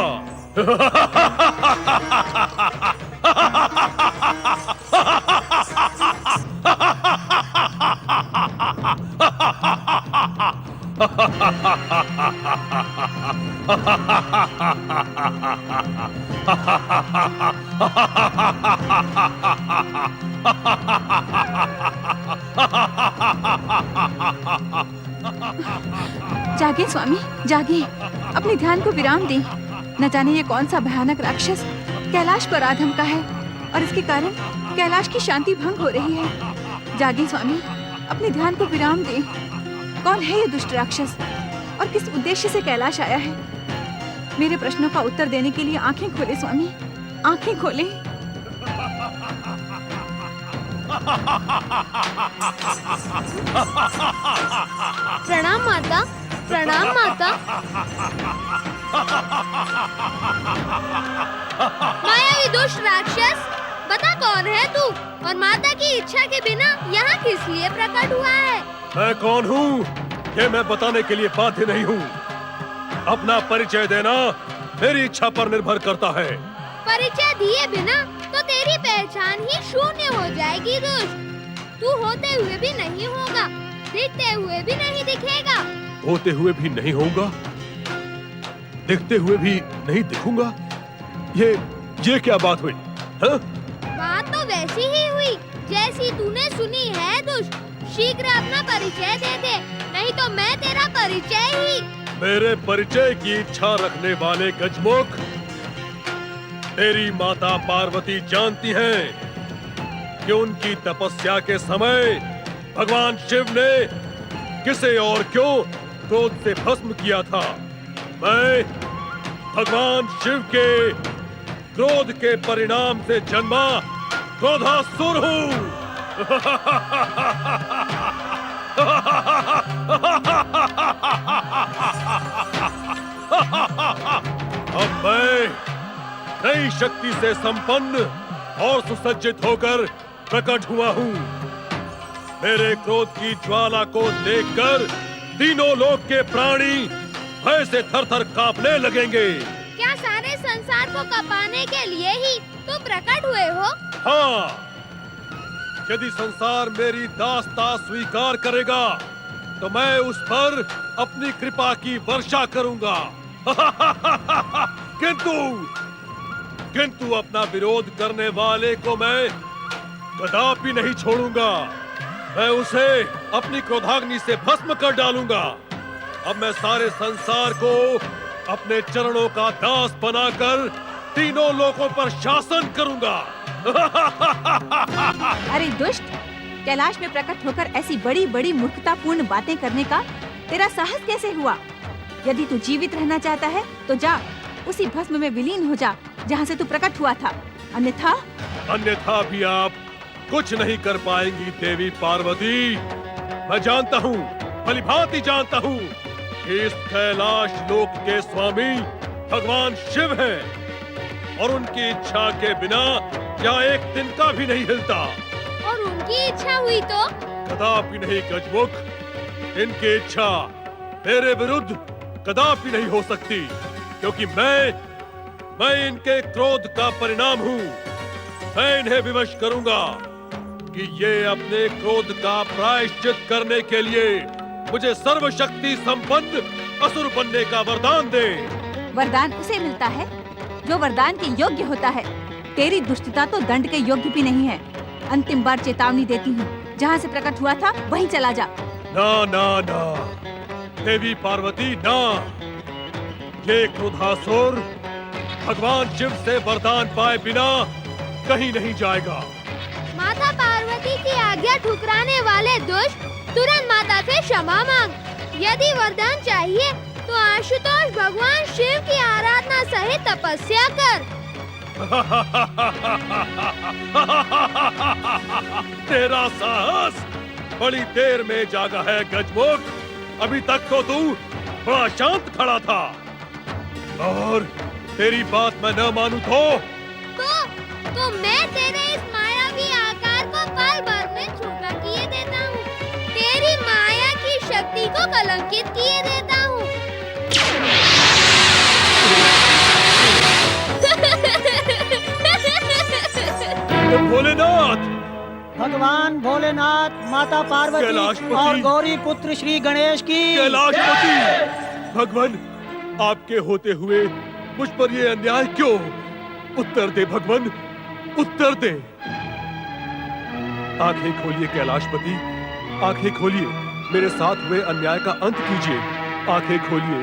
जागे स्वामी, जागे, अपने ध्यान को विराम दें। न जाने ये कौन सा भयानक राक्षस कैलाश पर आधम का है और इसके कारण कैलाश की शांति भंग हो रही है। जागे स्वामी, अपने ध्यान को विराम दें। कौन है ये दुष्ट राक्षस और किस उद्देश्य से कैलाश आया है? मेरे प्रश्नों का उत्तर देने के लिए आंखें खोले स्वामी, आंखें खोले। प्रणाम माता, प्रणाम माता। मायावी दुष्ट राक्षस, बता कौन है तू और माता की इच्छा के बिना यहाँ किस लिए प्रकट हुआ है? मैं कौन हूँ ये मैं बताने के लिए बाध्य नहीं हूँ। अपना परिचय देना मेरी इच्छा पर निर्भर करता है। परिचय दिए बिना तो तेरी पहचान ही शून्य हो जाएगी दुष्ट। तू होते हुए भी नहीं होगा, दिखते हुए भी नहीं दिखेगा। होते हुए भी नहीं होऊंगा, दिखते हुए भी नहीं दिखूंगा। ये क्या बात हुई? हाँ? बात तो वैसी ही हुई जैसी तूने सुनी है दुष्ट। शीघ्र अपना परिचय दे दे, नहीं तो मैं तेरा परिचय ही। मेरे परिचय की इच्छा रखने वाले गजमुख, तेरी माता पार्वती जानती हैं कि उनकी तपस्या के समय भगवान शिव ने किसे और क्यों क्रोध से भस्म किया था। मैं भगवान शिव के क्रोध के परिणाम से जन्मा क्रोधासुर हूँ। अब मैं नई शक्ति से संपन्न और सुसज्जित होकर प्रकट हुआ हूँ। मेरे क्रोध की ज्वाला को देखकर तीनों लोक के प्राणी भय से थर-थर कांपने लगेंगे। क्या सारे संसार को कपाने के लिए ही तुम प्रकट हुए हो? हाँ, यदि संसार मेरी दास्ता स्वीकार करेगा तो मैं उस पर अपनी कृपा की वर्षा करूंगा। किंतु अपना विरोध करने वाले को मैं कदापि नहीं छोड़ूंगा। मैं उसे अपनी क्रोधाग्नि से भस्म कर डालूंगा। अब मैं सारे संसार को अपने चरणों का दास बनाकर तीनों लोकों पर शासन करूंगा। अरे दुष्ट, कैलाश में प्रकट होकर ऐसी बड़ी बड़ी मूर्खतापूर्ण बातें करने का तेरा साहस कैसे हुआ? यदि तू जीवित रहना चाहता है तो जा उसी भस्म में विलीन हो जा जहाँ से तू प्रकट हुआ था। अन्यथा भी आप कुछ नहीं कर पाएंगी देवी पार्वती। मैं जानता हूँ, भलीभांति जानता हूँ कि इस कैलाश लोक के स्वामी भगवान शिव हैं और उनकी इच्छा के बिना क्या एक दिन का भी नहीं हिलता। और उनकी इच्छा हुई तो? कदापि नहीं गजमुख, इनकी इच्छा मेरे विरुद्ध कदापि नहीं हो सकती, क्योंकि मैं इनके क्रोध का परिणाम हूँ। मैं इन्हें विवश करूंगा कि ये अपने क्रोध का प्रायश्चित करने के लिए मुझे सर्वशक्ति संपन्न असुर बनने का वरदान दे। वरदान उसे मिलता है जो वरदान के योग्य होता है। तेरी दुष्टता तो दंड के योग्य भी नहीं है। अंतिम बार चेतावनी देती हूँ, जहाँ से प्रकट हुआ था वहीं चला जा। ना ना ना देवी पार्वती, ना। ये क्रोधासुर भगवान शिव से वरदान पाए बिना कहीं नहीं जाएगा। माता पार्वती की आज्ञा ठुकराने वाले दुष्ट, तुरंत माता से क्षमा मांग। यदि वरदान चाहिए तो आशुतोष भगवान शिव की आराधना सहित तपस्या कर। तेरा साहस बड़ी देर में जागा है गजमुख। अभी तक तो तू बड़ा शांत खड़ा था, और तेरी बात मैं न मानूं तो मैं तेरे इस मायावी आकार को पल भर में छोटा किए देता हूँ। तेरी माया की शक्ति को कलंकित किए देता हूँ। भोलेनाथ, भगवान भोलेनाथ, माता पार्वती और गौरी पुत्र श्री गणेश की कैलाशपति। भगवान, आपके होते हुए मुझ पर ये अन्याय क्यों? उत्तर दे भगवान, उत्तर दे। आंखें खोलिए कैलाशपति, आंखें खोलिए। मेरे साथ हुए अन्याय का अंत कीजिए। आंखें खोलिए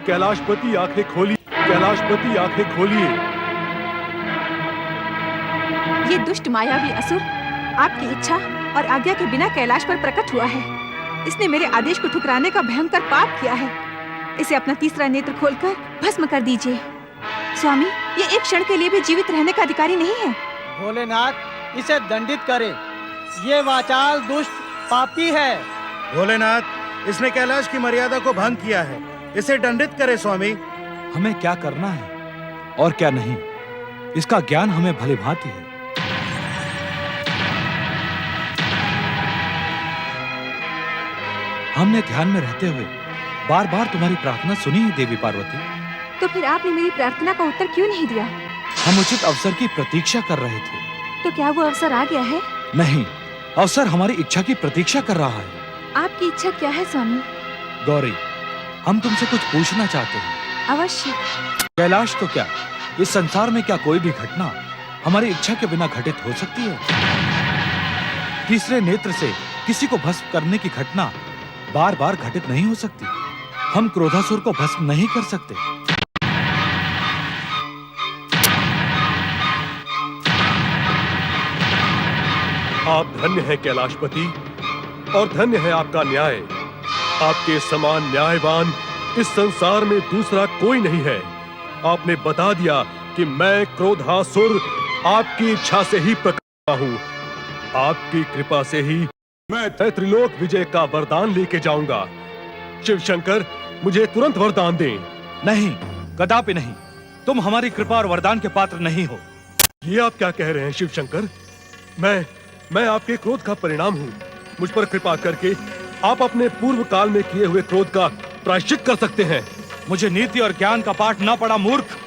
कैलाशपति, आंखें खोलिए कैलाशपति, आंखें खोलिए। ये दुष्ट मायावी असुर आपकी इच्छा और आज्ञा के बिना कैलाश पर प्रकट हुआ है। इसने मेरे आदेश को ठुकराने का भयंकर पाप किया है। इसे अपना तीसरा नेत्र खोलकर भस्म कर दीजिए। स्वामी, ये एक क्षण के लिए भी जीवित रहने का अधिकारी नहीं है। भोलेनाथ, इसे दंडित करें। ये वाचाल दुष्ट पापी है। भोलेनाथ, इसने कैलाश की मर्यादा को भंग किया है, इसे दंडित करे स्वामी। हमें क्या करना है और क्या नहीं, इसका ज्ञान हमें भली भांति है। हमने ध्यान में रहते हुए बार बार तुम्हारी प्रार्थना सुनी है देवी पार्वती। तो फिर आपने मेरी प्रार्थना का उत्तर क्यों नहीं दिया? हम उचित अवसर की प्रतीक्षा कर रहे थे। तो क्या वो अवसर आ गया है? नहीं, अवसर हमारी इच्छा की प्रतीक्षा कर रहा है। आपकी इच्छा क्या है स्वामी? गौरी, हम तुमसे कुछ पूछना चाहते हैं। अवश्य। कैलाश तो क्या, इस संसार में क्या कोई भी घटना हमारी इच्छा के बिना घटित हो सकती है? तीसरे नेत्र से किसी को भस्म करने की घटना बार बार घटित नहीं हो सकती। हम क्रोधासुर को भस्म नहीं कर सकते। आप धन्य हैं कैलाशपति, और धन्य है आपका न्याय। आपके समान न्यायवान इस संसार में दूसरा कोई नहीं है। आपने बता दिया कि मैं क्रोधासुर आपकी इच्छा से ही प्रकट हुआ हूँ। आपकी कृपा से ही मैं त्रिलोक विजय का वरदान लेके जाऊंगा। शिव शंकर, मुझे तुरंत वरदान दें। नहीं, कदापि नहीं। तुम हमारी कृपा और वरदान के पात्र नहीं हो। ये आप क्या कह रहे हैं शिव शंकर? मैं आपके क्रोध का परिणाम हूँ। मुझ पर कृपा करके आप अपने पूर्व काल में किए हुए क्रोध का प्रायश्चित कर सकते हैं। मुझे नीति और ज्ञान का पाठ ना पड़ा मूर्ख।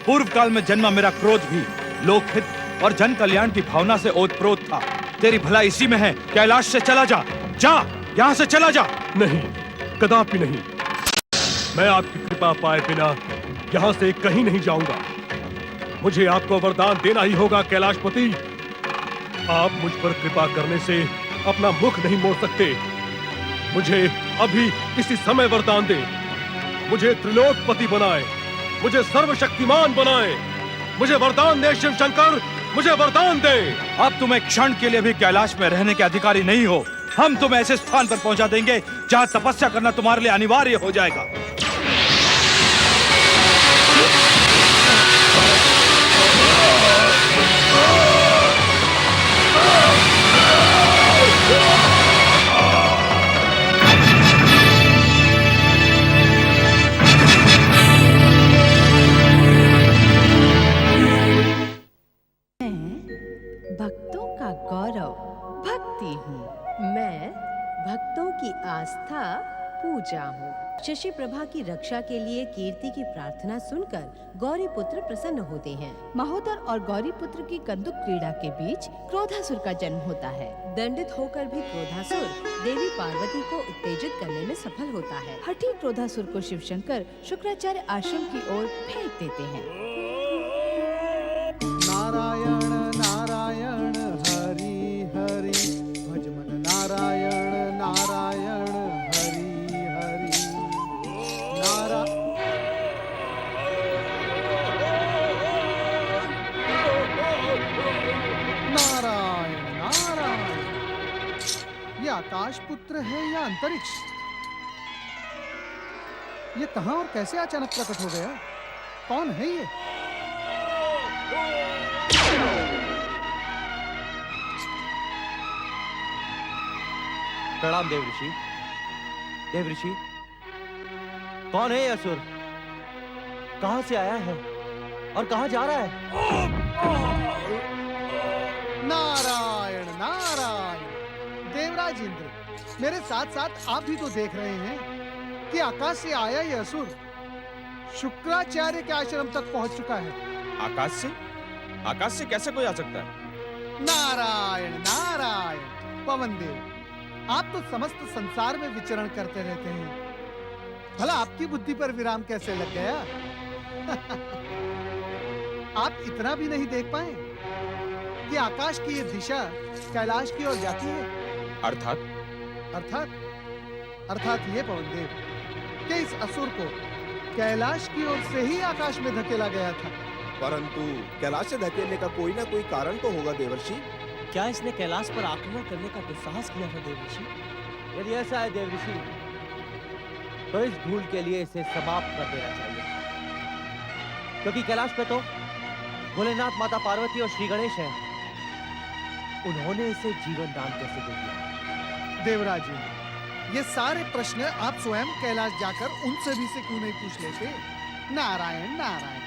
पूर्व काल में जन्मा मेरा क्रोध भी लोकहित और जन कल्याण की भावना से ओतप्रोत था। तेरी भलाई इसी में है। कैलाश से चला जा, यहाँ से चला जा। नहीं, कदापि नहीं। मैं आपकी कृपा पाए बिना यहाँ से कहीं नहीं जाऊंगा। मुझे आपको वरदान देना ही होगा कैलाशपति। आप मुझ पर कृपा करने से अपना मुख नहीं मोड़ सकते। मुझे अभी इसी समय वरदान दें। मुझे त्रिलोकपति बनाए, मुझे सर्वशक्तिमान बनाए। मुझे वरदान दे शिव शंकर, मुझे वरदान दे। अब तुम एक क्षण के लिए भी कैलाश में रहने के अधिकारी नहीं हो। हम तुम्हें ऐसे स्थान पर पहुंचा देंगे जहां तपस्या करना तुम्हारे लिए अनिवार्य हो जाएगा। भक्तों का गौरव भक्ति हूँ। मैं भक्तों की आस्था पूजा हूँ। शशि प्रभा की रक्षा के लिए कीर्ति की प्रार्थना सुनकर गौरी पुत्र प्रसन्न होते हैं। महोदर और गौरी पुत्र की कंदुक क्रीड़ा के बीच क्रोधासुर का जन्म होता है। दंडित होकर भी क्रोधासुर देवी पार्वती को उत्तेजित करने में सफल होता है। हठी क्रोधासुर को शिव शंकर शुक्राचार्य आश्रम की ओर फेंक देते हैं। नारायण नारायण हरि हरि, भज मन नारायण नारायण हरि हरि। नारायण नारायण, ये आकाश पुत्र है या अंतरिक्ष? ये कहां और कैसे अचानक प्रकट हो गया? कौन है ये? प्रणाम देव ऋषि। देव ऋषि, कौन है ये असुर? कहां से आया है और कहां जा रहा है? नारायण नारायण, देवराज इंद्र, मेरे साथ साथ आप भी तो देख रहे हैं कि आकाश से आया ये असुर शुक्राचार्य के आश्रम तक पहुंच चुका है। आकाश से? आकाश से कैसे कोई आ सकता है? नारायण नारायण, पवन देव, आप तो समस्त संसार में विचरण करते रहते हैं। भला आपकी बुद्धि पर विराम कैसे लग गया? आप इतना भी नहीं देख पाए कि आकाश की ये दिशा कैलाश की ओर जाती है? अर्थात? अर्थात ये पवन देव कि इस असुर को कैलाश की ओर से ही आकाश में धकेला गया था। परंतु कैलाश से धकेलने का कोई ना कोई कारण तो होगा देवर्षि। क्या इसने कैलाश पर आक्रमण करने का दुस्साहस किया था देवऋषि? यदि ऐसा है देवऋषि, तो इस भूल के लिए इसे समाप्त कर देना चाहिए, क्योंकि कैलाश पे तो भोलेनाथ, माता पार्वती और श्री गणेश हैं। उन्होंने इसे जीवन दान कैसे दे दिया? देवराज जी, ये सारे प्रश्न आप स्वयं कैलाश जाकर उनसे भी से क्यों नहीं पूछ लेते? नारायण नारायण,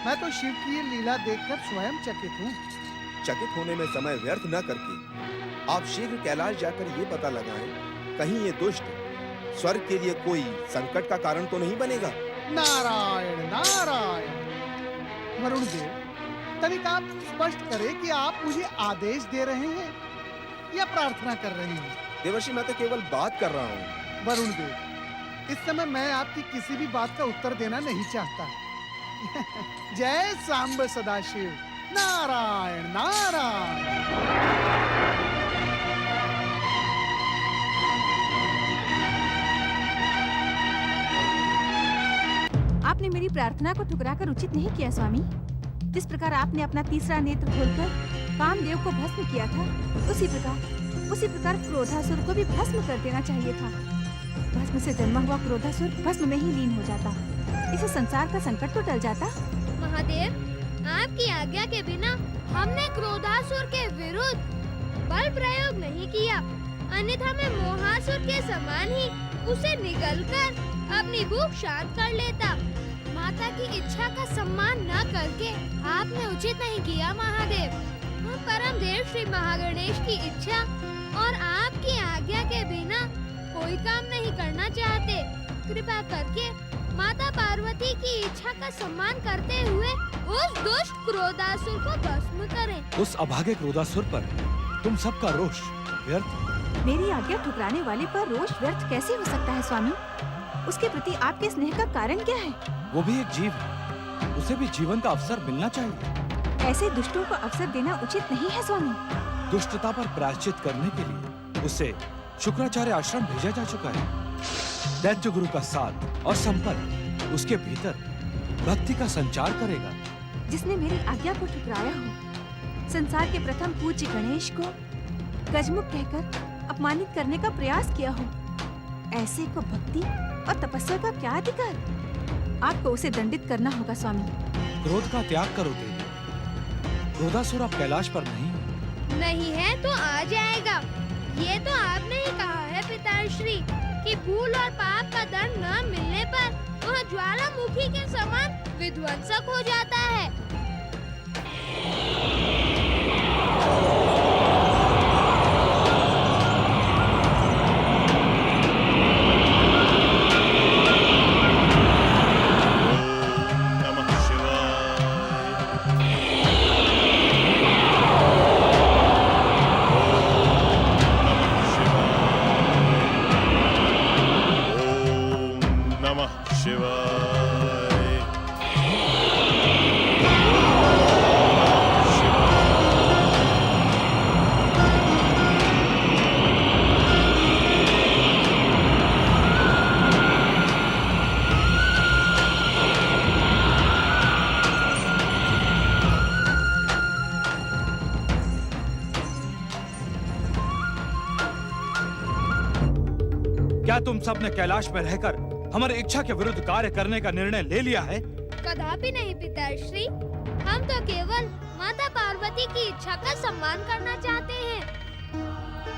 मैं तो शिव की ये लीला देखकर स्वयं चकित हूँ। चकित होने में समय व्यर्थ न करके आप शीघ्र कैलाश जाकर ये पता लगाएं, कहीं ये दुष्ट स्वर्ग के लिए कोई संकट का कारण तो नहीं बनेगा। नारायण नारायण। वरुण देव, तनिक आप स्पष्ट करें कि आप मुझे आदेश दे रहे हैं या प्रार्थना कर रहे हैं? देवर्षि, मैं तो केवल बात कर रहा हूँ। वरुण देव, इस समय मैं आपकी किसी भी बात का उत्तर देना नहीं चाहता। जय सांब सदाशिव। नारायण नारायण। आपने मेरी प्रार्थना को ठुकराकर उचित नहीं किया स्वामी। जिस प्रकार आपने अपना तीसरा नेत्र खोलकर कामदेव को भस्म किया था, उसी प्रकार क्रोधासुर को भी भस्म कर देना चाहिए था। भस्म से जन्मा हुआ क्रोधासुर भस्म में ही लीन हो जाता, इसे संसार का संकट तो टल जाता। महादेव, आपकी आज्ञा के बिना हमने क्रोधासुर के विरुद्ध बल प्रयोग नहीं किया, अन्यथा मैं मोहासुर के समान ही उसे निगलकर अपनी भूख शांत कर लेता। माता की इच्छा का सम्मान न करके आपने उचित नहीं किया महादेव। हम परम देव श्री महागणेश की इच्छा और आपकी आज्ञा के बिना कोई काम नहीं करना चाहते। कृपा करके माता पार्वती की इच्छा का सम्मान करते हुए उस दुष्ट क्रोधासुर को भस्म करें। उस अभागे क्रोधासुर पर तुम सबका रोष व्यर्थ। मेरी आज्ञा ठुकराने वाले पर रोष व्यर्थ कैसे हो सकता है स्वामी? उसके प्रति आपके स्नेह का कारण क्या है? वो भी एक जीव है, उसे भी जीवन का अवसर मिलना चाहिए। ऐसे दुष्टों को अवसर देना उचित नहीं है स्वामी। दुष्टता पर प्रायश्चित करने के लिए उसे शुक्राचार्य आश्रम भेजा जा चुका है। दैत्य गुरु का साथ और संपर्क उसके भीतर भक्ति का संचार करेगा। जिसने मेरी आज्ञा को ठुकराया हो, संसार के प्रथम पूज्य गणेश को गजमुख कहकर अपमानित करने का प्रयास किया हो, ऐसे को भक्ति और तपस्या का क्या अधिकार? आपको उसे दंडित करना होगा स्वामी। क्रोध का त्याग करो देवी। क्रोधासुर अब कैलाश पर नहीं है तो आ जाएगा। ये तो आपने ही कहा है पिताश्री कि भूल और पाप का दंड न मिलने पर वह ज्वालामुखी के समान विध्वंसक हो जाता है। क्या तुम सब ने कैलाश में रहकर हमारी इच्छा के विरुद्ध कार्य करने का निर्णय ले लिया है? कदापि नहीं पिताश्री, हम तो केवल माता पार्वती की इच्छा का सम्मान करना चाहते हैं।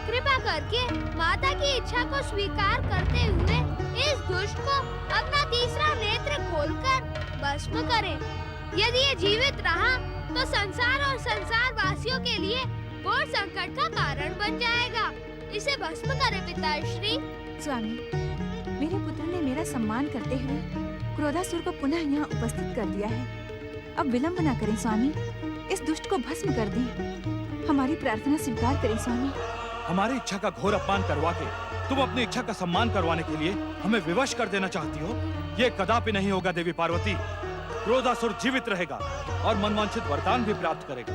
कृपा करके माता की इच्छा को स्वीकार करते हुए इस दुष्ट को अपना तीसरा नेत्र खोलकर भस्म करें। यदि ये जीवित रहा तो संसार और संसार वासियों के लिए घोर संकट का कारण बन जाएगा। इसे भस्म करें पिताश्री। स्वामी, मेरे पुत्र ने मेरा सम्मान करते हुए क्रोधासुर को पुनः यहाँ उपस्थित कर दिया है। अब विलंब न करें स्वामी, इस दुष्ट को भस्म कर दें। हमारी प्रार्थना स्वीकार करें स्वामी। हमारी इच्छा का घोर अपमान करवा के तुम अपनी इच्छा का सम्मान करवाने के लिए हमें विवश कर देना चाहती हो? ये कदापि नहीं होगा देवी पार्वती। क्रोधासुर जीवित रहेगा और मनवांछित वरदान भी प्राप्त करेगा।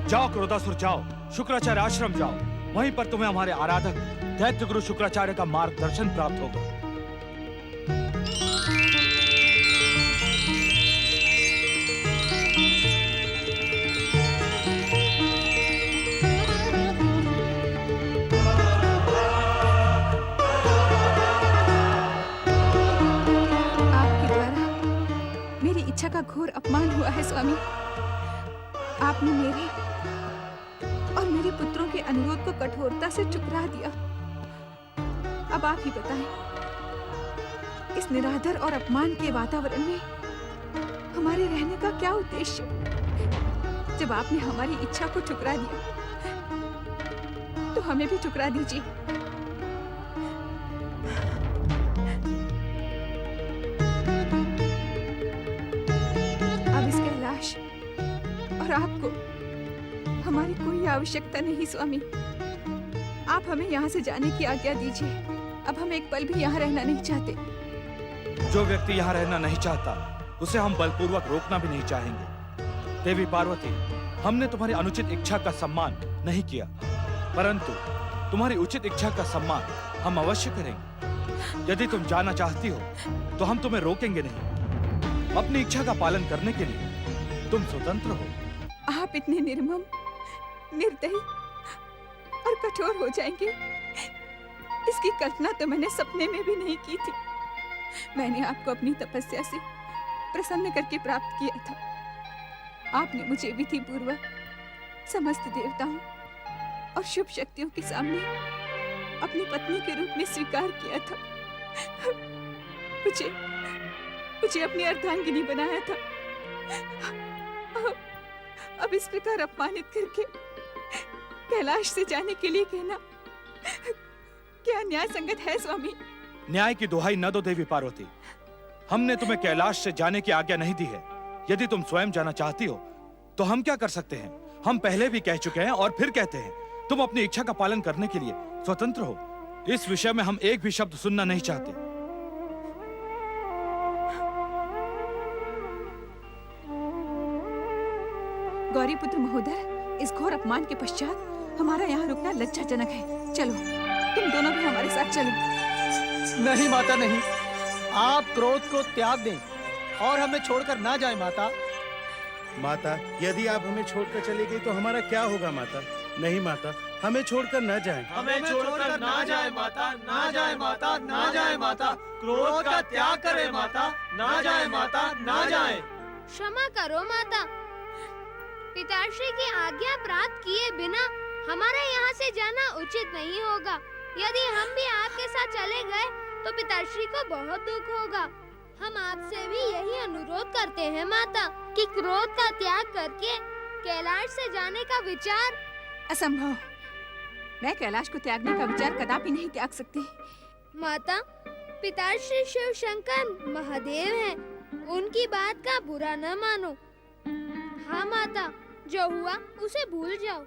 जाओ क्रोधासुर जाओ, शुक्राचार्य आश्रम जाओ, वहीं पर तुम्हें हमारे आराधक दैत्य गुरु शुक्राचार्य का मार्गदर्शन प्राप्त होगा। आपके द्वारा मेरी इच्छा का घोर अपमान हुआ है स्वामी। आपने मेरे और मेरे पुत्रों के अनुरोध को कठोरता से ठुकरा दिया। अब आप ही बताएं, इस निरादर और अपमान के वातावरण में हमारे रहने का क्या उद्देश्य? जब आपने हमारी इच्छा को ठुकरा दिया, तो हमें भी ठुकरा दीजिए। अब इस कैलाश और आपको हमारी कोई आवश्यकता नहीं स्वामी। आप हमें यहाँ से जाने की आज्ञा दीजिए। अब हम एक पल भी यहाँ रहना नहीं चाहते। जो व्यक्ति यहाँ रहना नहीं चाहता, उसे हम बलपूर्वक रोकना भी नहीं चाहेंगे। देवी पार्वती, हमने तुम्हारी अनुचित इच्छा का सम्मान नहीं किया, परंतु तुम्हारी उचित इच्छा का सम्मान हम अवश्य करेंगे। यदि तुम जाना चाहती हो तो हम तुम्हें रोकेंगे नहीं। अपनी इच्छा का पालन करने के लिए तुम स्वतंत्र हो। आप इतने निर्मम, निर्दयी और कठोर हो जाएंगे, इसकी कल्पना तो मैंने सपने में भी नहीं की थी। मैंने आपको अपनी तपस्या से प्रसन्न करके प्राप्त किया था। आपने मुझे विधि पूर्वक समस्त देवताओं और शुभ शक्तियों के सामने अपनी पत्नी के रूप में स्वीकार किया था। मुझे अपनी अर्धांगिनी बनाया था। अब इस प्रकार अपमानित करके कैलाश से जाने के लिए कहना क्या न्याय संगत है स्वामी? न्याय की दुहाई न दो देवी पार्वती। हमने तुम्हें कैलाश से जाने की आज्ञा नहीं दी है। यदि तुम स्वयं जाना चाहती हो तो हम क्या कर सकते हैं? हम पहले भी कह चुके हैं और फिर कहते हैं, तुम अपनी इच्छा का पालन करने के लिए स्वतंत्र हो। इस विषय में हम एक भी शब्द सुनना नहीं चाहते। गौरीपुत्र महोदय, इस घोर अपमान के पश्चात हमारा यहाँ रुकना लज्जाजनक है। चलो, तुम दोनों भी हमारे साथ चलो। नहीं माता, नहीं। आप क्रोध को त्याग दें और हमें छोड़कर ना जाएं माता। माता, यदि आप हमें छोड़कर चले गए तो हमारा क्या होगा माता? नहीं माता, हमें छोड़कर न जाएं। हमें छोड़कर ना जाए माता, ना जाए माता, ना जाए माता। क्रोध का त्याग करें माता, ना जाए माता, ना जाए। क्षमा करो माता, पिताश्री की आज्ञा प्राप्त किए बिना हमारा यहाँ से जाना उचित नहीं होगा। यदि हम भी आपके साथ चले गए तो पिताश्री को बहुत दुख होगा। हम आपसे भी यही अनुरोध करते हैं माता कि क्रोध का त्याग करके कैलाश से जाने का विचार। असंभव। मैं कैलाश को त्यागने का विचार कदापि नहीं त्याग सकती। माता, पिताश्री शिव शंकर महादेव हैं, उनकी बात का बुरा न मानो। हाँ माता, जो हुआ उसे भूल जाओ।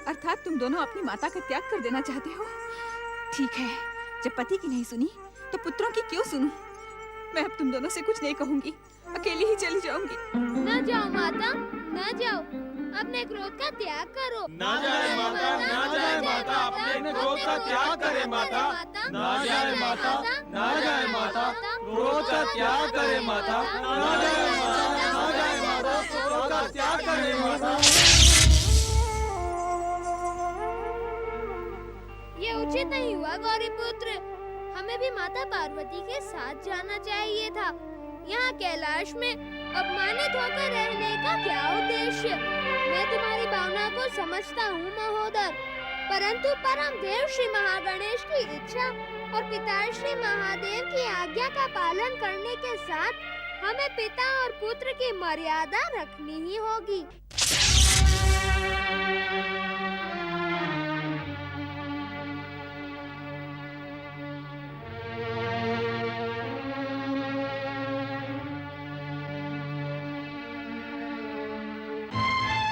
अर्थात तुम दोनों अपनी माता का त्याग कर देना चाहते हो? ठीक है, जब पति की नहीं सुनी तो पुत्रों की क्यों सुनूं? मैं अब तुम दोनों से कुछ नहीं कहूंगी, अकेली ही चली जाऊंगी। न जाओ माता, न जाओ, अपने क्रोध का त्याग करो। ना जाए माता, ना जाए माता, अपने क्रोध का त्याग करे माता। ना जाए माता, ना जाए माता, क्रोध का त्याग करे माता। ना जाए माता, ना जाए माता, क्रोध का त्याग करे माता। ये उचित नहीं हुआ गौरीपुत्र, हमें भी माता पार्वती के साथ जाना चाहिए था। यहाँ कैलाश में अपमानित होकर रहने का क्या उद्देश्य? मैं तुम्हारी भावना को समझता हूँ महोदर, परंतु परम देव श्री महागणेश की इच्छा और पिताश्री महादेव की आज्ञा का पालन करने के साथ हमें पिता और पुत्र की मर्यादा रखनी ही होगी।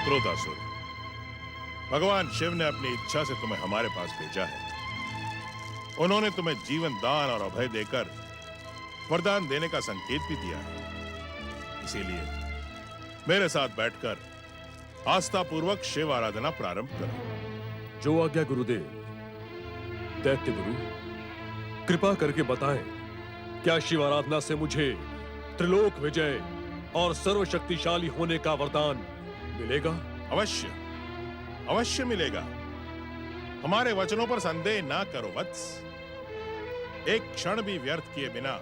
क्रोधासुर, भगवान शिव ने अपनी इच्छा से तुम्हें हमारे पास भेजा है। उन्होंने तुम्हें जीवन दान और अभय देकर वरदान देने का संकेत भी दिया है। इसीलिए मेरे साथ बैठकर आस्था पूर्वक शिव आराधना प्रारंभ करो। जो आज्ञा गुरुदेव। दैत्य गुरु, कृपा करके बताएं, क्या शिव आराधना से मुझे त्रिलोक विजय और सर्वशक्तिशाली होने का वरदान मिलेगा? अवश्य, अवश्य मिलेगा। हमारे वचनों पर संदेह ना करो वत्स। एक क्षण भी व्यर्थ किए बिना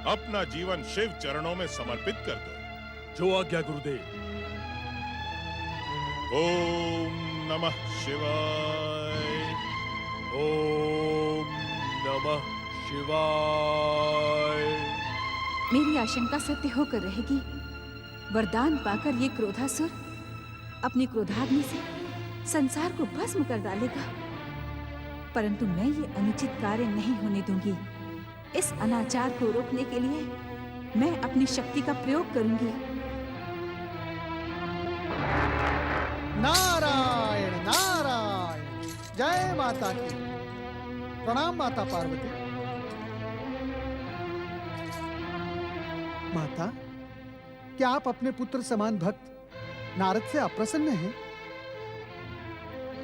अपना जीवन शिव चरणों में समर्पित कर दो। जो आज्ञा गुरुदेव। ओम नमः शिवाय। ओम नमः शिवाय। मेरी आशंका सत्य होकर रहेगी। वरदान पाकर ये क्रोधासुर अपनी क्रोधाग्नि से संसार को भस्म कर डालेगा, परंतु मैं ये अनुचित कार्य नहीं होने दूंगी। इस अनाचार को रोकने के लिए मैं अपनी शक्ति का प्रयोग करूंगी। नारायण नारायण, जय माता की। प्रणाम माता पार्वती। माता, क्या आप अपने पुत्र समान भक्त नारद से अप्रसन्न हैं?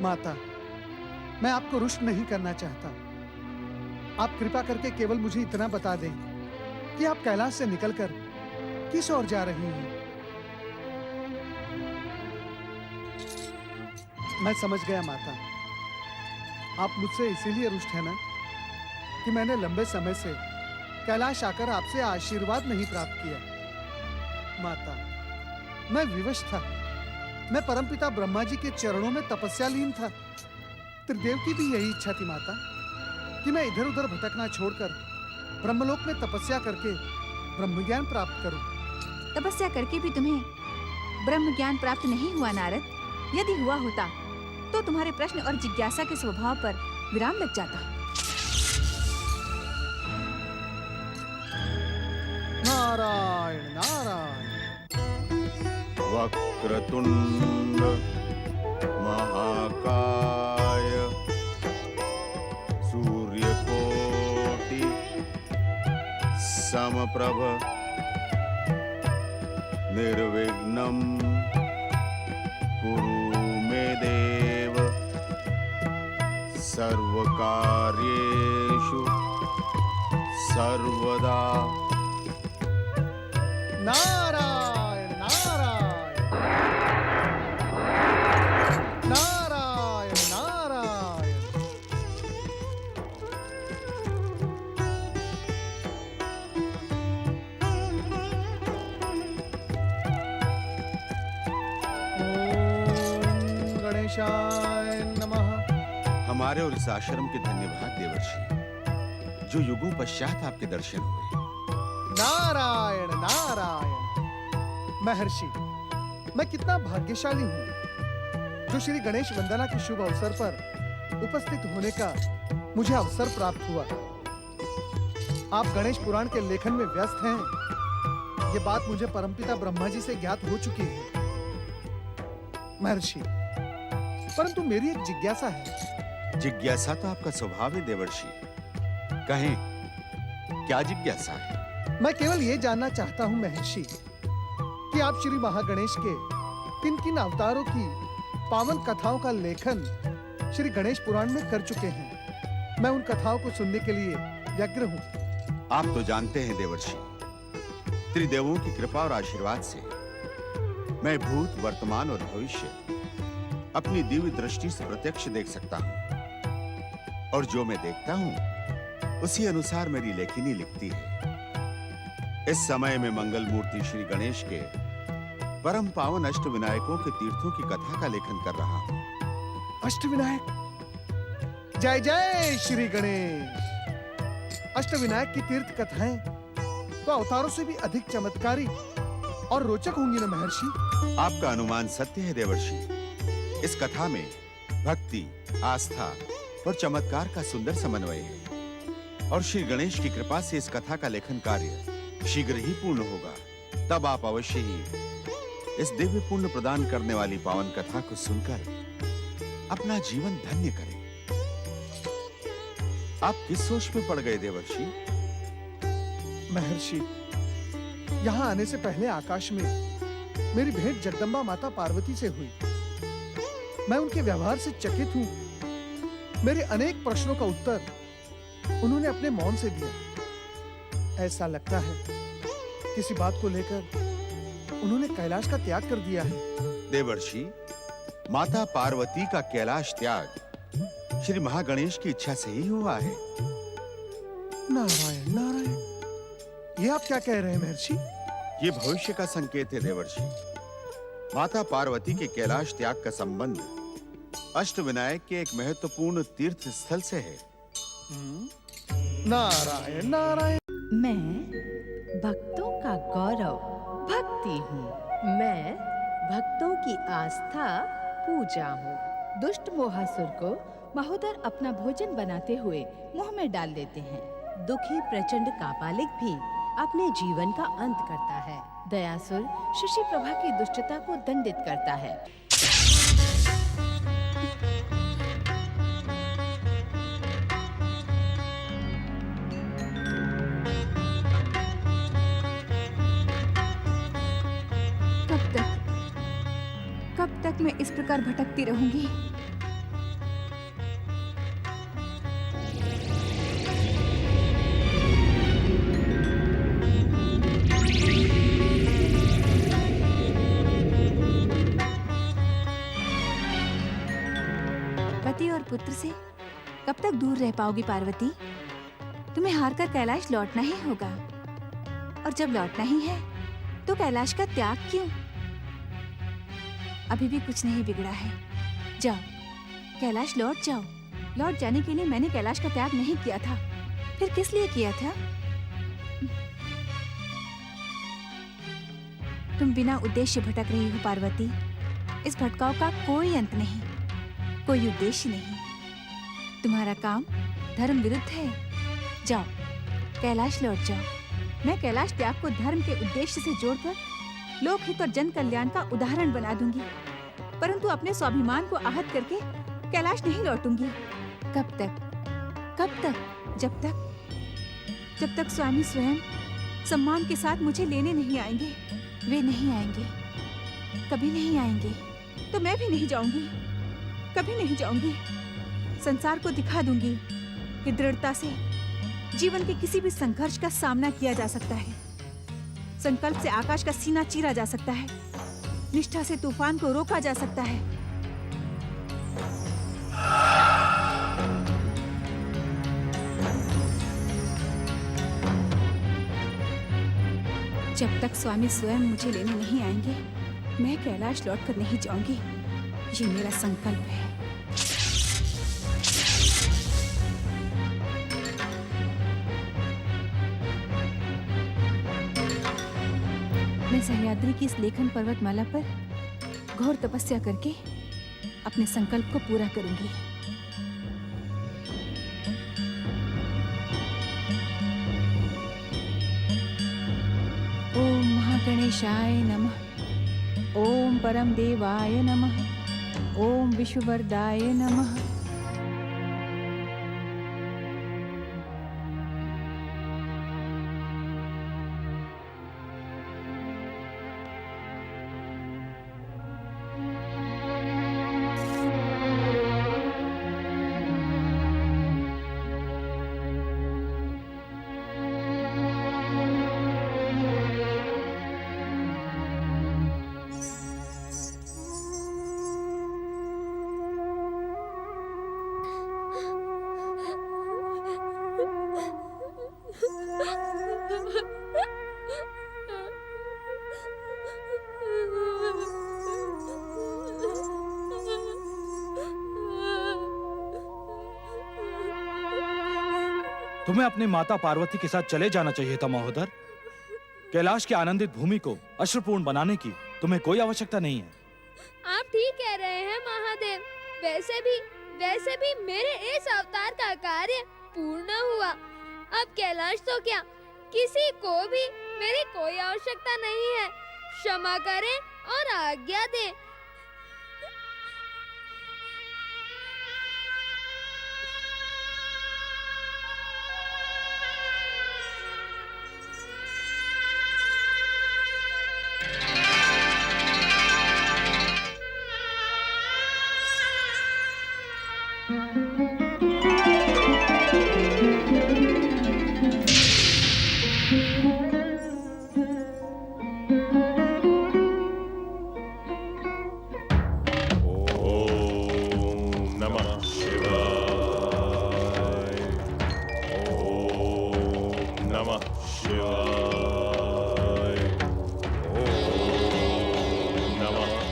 माता, मैं आपको रुष्ट नहीं करना चाहता। आप कृपा करके केवल मुझे इतना बता दें कि आप कैलाश से निकलकर किस ओर जा रही हैं। मैं समझ गया माता, आप मुझसे इसीलिए रुष्ट है ना कि मैंने लंबे समय से कैलाश आकर आपसे आशीर्वाद नहीं प्राप्त किया। माता, मैं विवश था। मैं परमपिता ब्रह्मा जी के चरणों में तपस्या लीन था। त्रिदेव की भी यही इच्छा थी माता कि मैं इधर उधर भटकना छोड़कर ब्रह्मलोक में तपस्या करके ब्रह्म ज्ञान प्राप्त करूं। तपस्या करके भी तुम्हें ब्रह्म ज्ञान प्राप्त नहीं हुआ नारद। यदि हुआ होता तो तुम्हारे प्रश्न और जिज्ञासा के स्वभाव पर विराम लग जाता। नारायण नारायण। वक्रतुंड महाकाय सूर्यकोटि समप्रभ निर्विघ्नं कुरु मे देव सर्वकार्येषु सर्वदा। नारायण नारायण नारायण नारायण। ओम गणेशाय नमः। हमारे और इस आश्रम के धन्यवाद देवर्षि, जो युगों पश्चात आपके दर्शन हुए। नारायण नारायण। महर्षि, मैं कितना भाग्यशाली हूँ जो श्री गणेश वंदना के शुभ अवसर पर उपस्थित होने का मुझे अवसर प्राप्त हुआ। आप गणेश पुराण के लेखन में व्यस्त हैं, ये बात मुझे परमपिता ब्रह्मा जी से ज्ञात हो चुकी है। महर्षि, परंतु मेरी एक जिज्ञासा है। जिज्ञासा तो आपका स्वभाव है देवर्षि, कहें क्या जिज्ञासा है? मैं केवल ये जानना चाहता हूँ महर्षि कि आप श्री महागणेश के किन किन अवतारों की पावन कथाओं का लेखन श्री गणेश पुराण में कर चुके हैं। मैं उन कथाओं को सुनने के लिए व्यग्र हूँ। आप तो जानते हैं देवर्षि, त्रिदेवों की कृपा और आशीर्वाद से मैं भूत, वर्तमान और भविष्य अपनी दिव्य दृष्टि से प्रत्यक्ष देख सकता हूँ, और जो मैं देखता हूँ उसी अनुसार मेरी लेखनी लिखती है। इस समय में मंगल मूर्ति श्री गणेश के परम पावन अष्टविनायकों के तीर्थों की कथा का लेखन कर रहा हूँ। अष्टविनायक, जय जय श्री गणेश। अष्टविनायक की तीर्थ कथाएं तो अवतारों से भी अधिक चमत्कारी और रोचक होंगी न महर्षि? आपका अनुमान सत्य है देवर्षि। इस कथा में भक्ति, आस्था और चमत्कार का सुंदर समन्वय है, और श्री गणेश की कृपा से इस कथा का लेखन कार्य शीघ्र ही पूर्ण होगा। तब आप अवश्य ही इस दिव्य पुण्य प्रदान करने वाली पावन कथा को सुनकर अपना जीवन धन्य करें। आप किस सोच में पड़ गए देवर्षि? महर्षि, यहाँ आने से पहले आकाश में मेरी भेंट जगदम्बा माता पार्वती से हुई। मैं उनके व्यवहार से चकित हूँ। मेरे अनेक प्रश्नों का उत्तर उन्होंने अपने मौन से दिया। ऐसा लगता है किसी बात को लेकर उन्होंने कैलाश का त्याग कर दिया है। देवर्षि, माता पार्वती का कैलाश त्याग श्री महागणेश की इच्छा से ही हुआ है। नारायण नारायण, ये आप क्या कह रहे हैं महर्षि? ये भविष्य का संकेत है देवर्षि। माता पार्वती के कैलाश त्याग का संबंध अष्टविनायक के एक महत्वपूर्ण तीर्थ स्थल से है। नारायण नारायण। मैं भक्तों का गौरव भक्ति हूँ। मैं भक्तों की आस्था पूजा हूँ। दुष्ट मोहासुर को महोदर अपना भोजन बनाते हुए मुंह में डाल देते हैं। दुखी प्रचंड कापालिक भी अपने जीवन का अंत करता है। दयासुर शशि प्रभा की दुष्टता को दंडित करता है। कब तक मैं इस प्रकार भटकती रहूंगी? पति और पुत्र से कब तक दूर रह पाओगी पार्वती? तुम्हें हारकर कैलाश लौटना ही होगा। और जब लौटना ही है तो कैलाश का त्याग क्यों? अभी भी कुछ नहीं बिगड़ा है। जाओ, कैलाश लौट जाओ। लौट जाने के लिए मैंने कैलाश का त्याग नहीं किया था, फिर किस लिए किया था? तुम बिना उद्देश्य भटक रही हो पार्वती। इस भटकाव का कोई अंत नहीं, कोई उद्देश्य नहीं। तुम्हारा काम धर्म विरुद्ध है। जाओ, कैलाश लौट जाओ। मैं कैलाश त्याग को धर्म के उद्देश्य से जोड़कर लोकहित और जन कल्याण का उदाहरण बना दूंगी, परंतु अपने स्वाभिमान को आहत करके कैलाश नहीं लौटूंगी। कब तक? कब तक? जब तक स्वामी स्वयं सम्मान के साथ मुझे लेने नहीं आएंगे। वे नहीं आएंगे, कभी नहीं आएंगे, तो मैं भी नहीं जाऊंगी, कभी नहीं जाऊंगी। संसार को दिखा दूंगी कि दृढ़ता से जीवन के किसी भी संघर्ष का सामना किया जा सकता है। संकल्प से आकाश का सीना चीरा जा सकता है। निष्ठा से तूफान को रोका जा सकता है। जब तक स्वामी स्वयं मुझे लेने नहीं आएंगे, मैं कैलाश लौटकर नहीं जाऊंगी। ये मेरा संकल्प है। मैं सह्याद्री की इस लेखन पर्वतमाला पर घोर तपस्या करके अपने संकल्प को पूरा करूंगी। ओम महागणेशाय नमः। ओम परम देवाय नमः। ओम विश्ववरदाय नमः। तुम्हें अपनी माता पार्वती के साथ चले जाना चाहिए था महोदर। कैलाश की आनंदित भूमि को अश्रुपूर्ण बनाने की तुम्हें कोई आवश्यकता नहीं है। आप ठीक कह रहे हैं महादेव। वैसे भी मेरे इस अवतार का कार्य पूर्ण हुआ। अब कैलाश तो क्या, किसी को भी मेरी कोई आवश्यकता नहीं है। क्षमा करें और आज्ञा दें। शिवाय। ओम नमः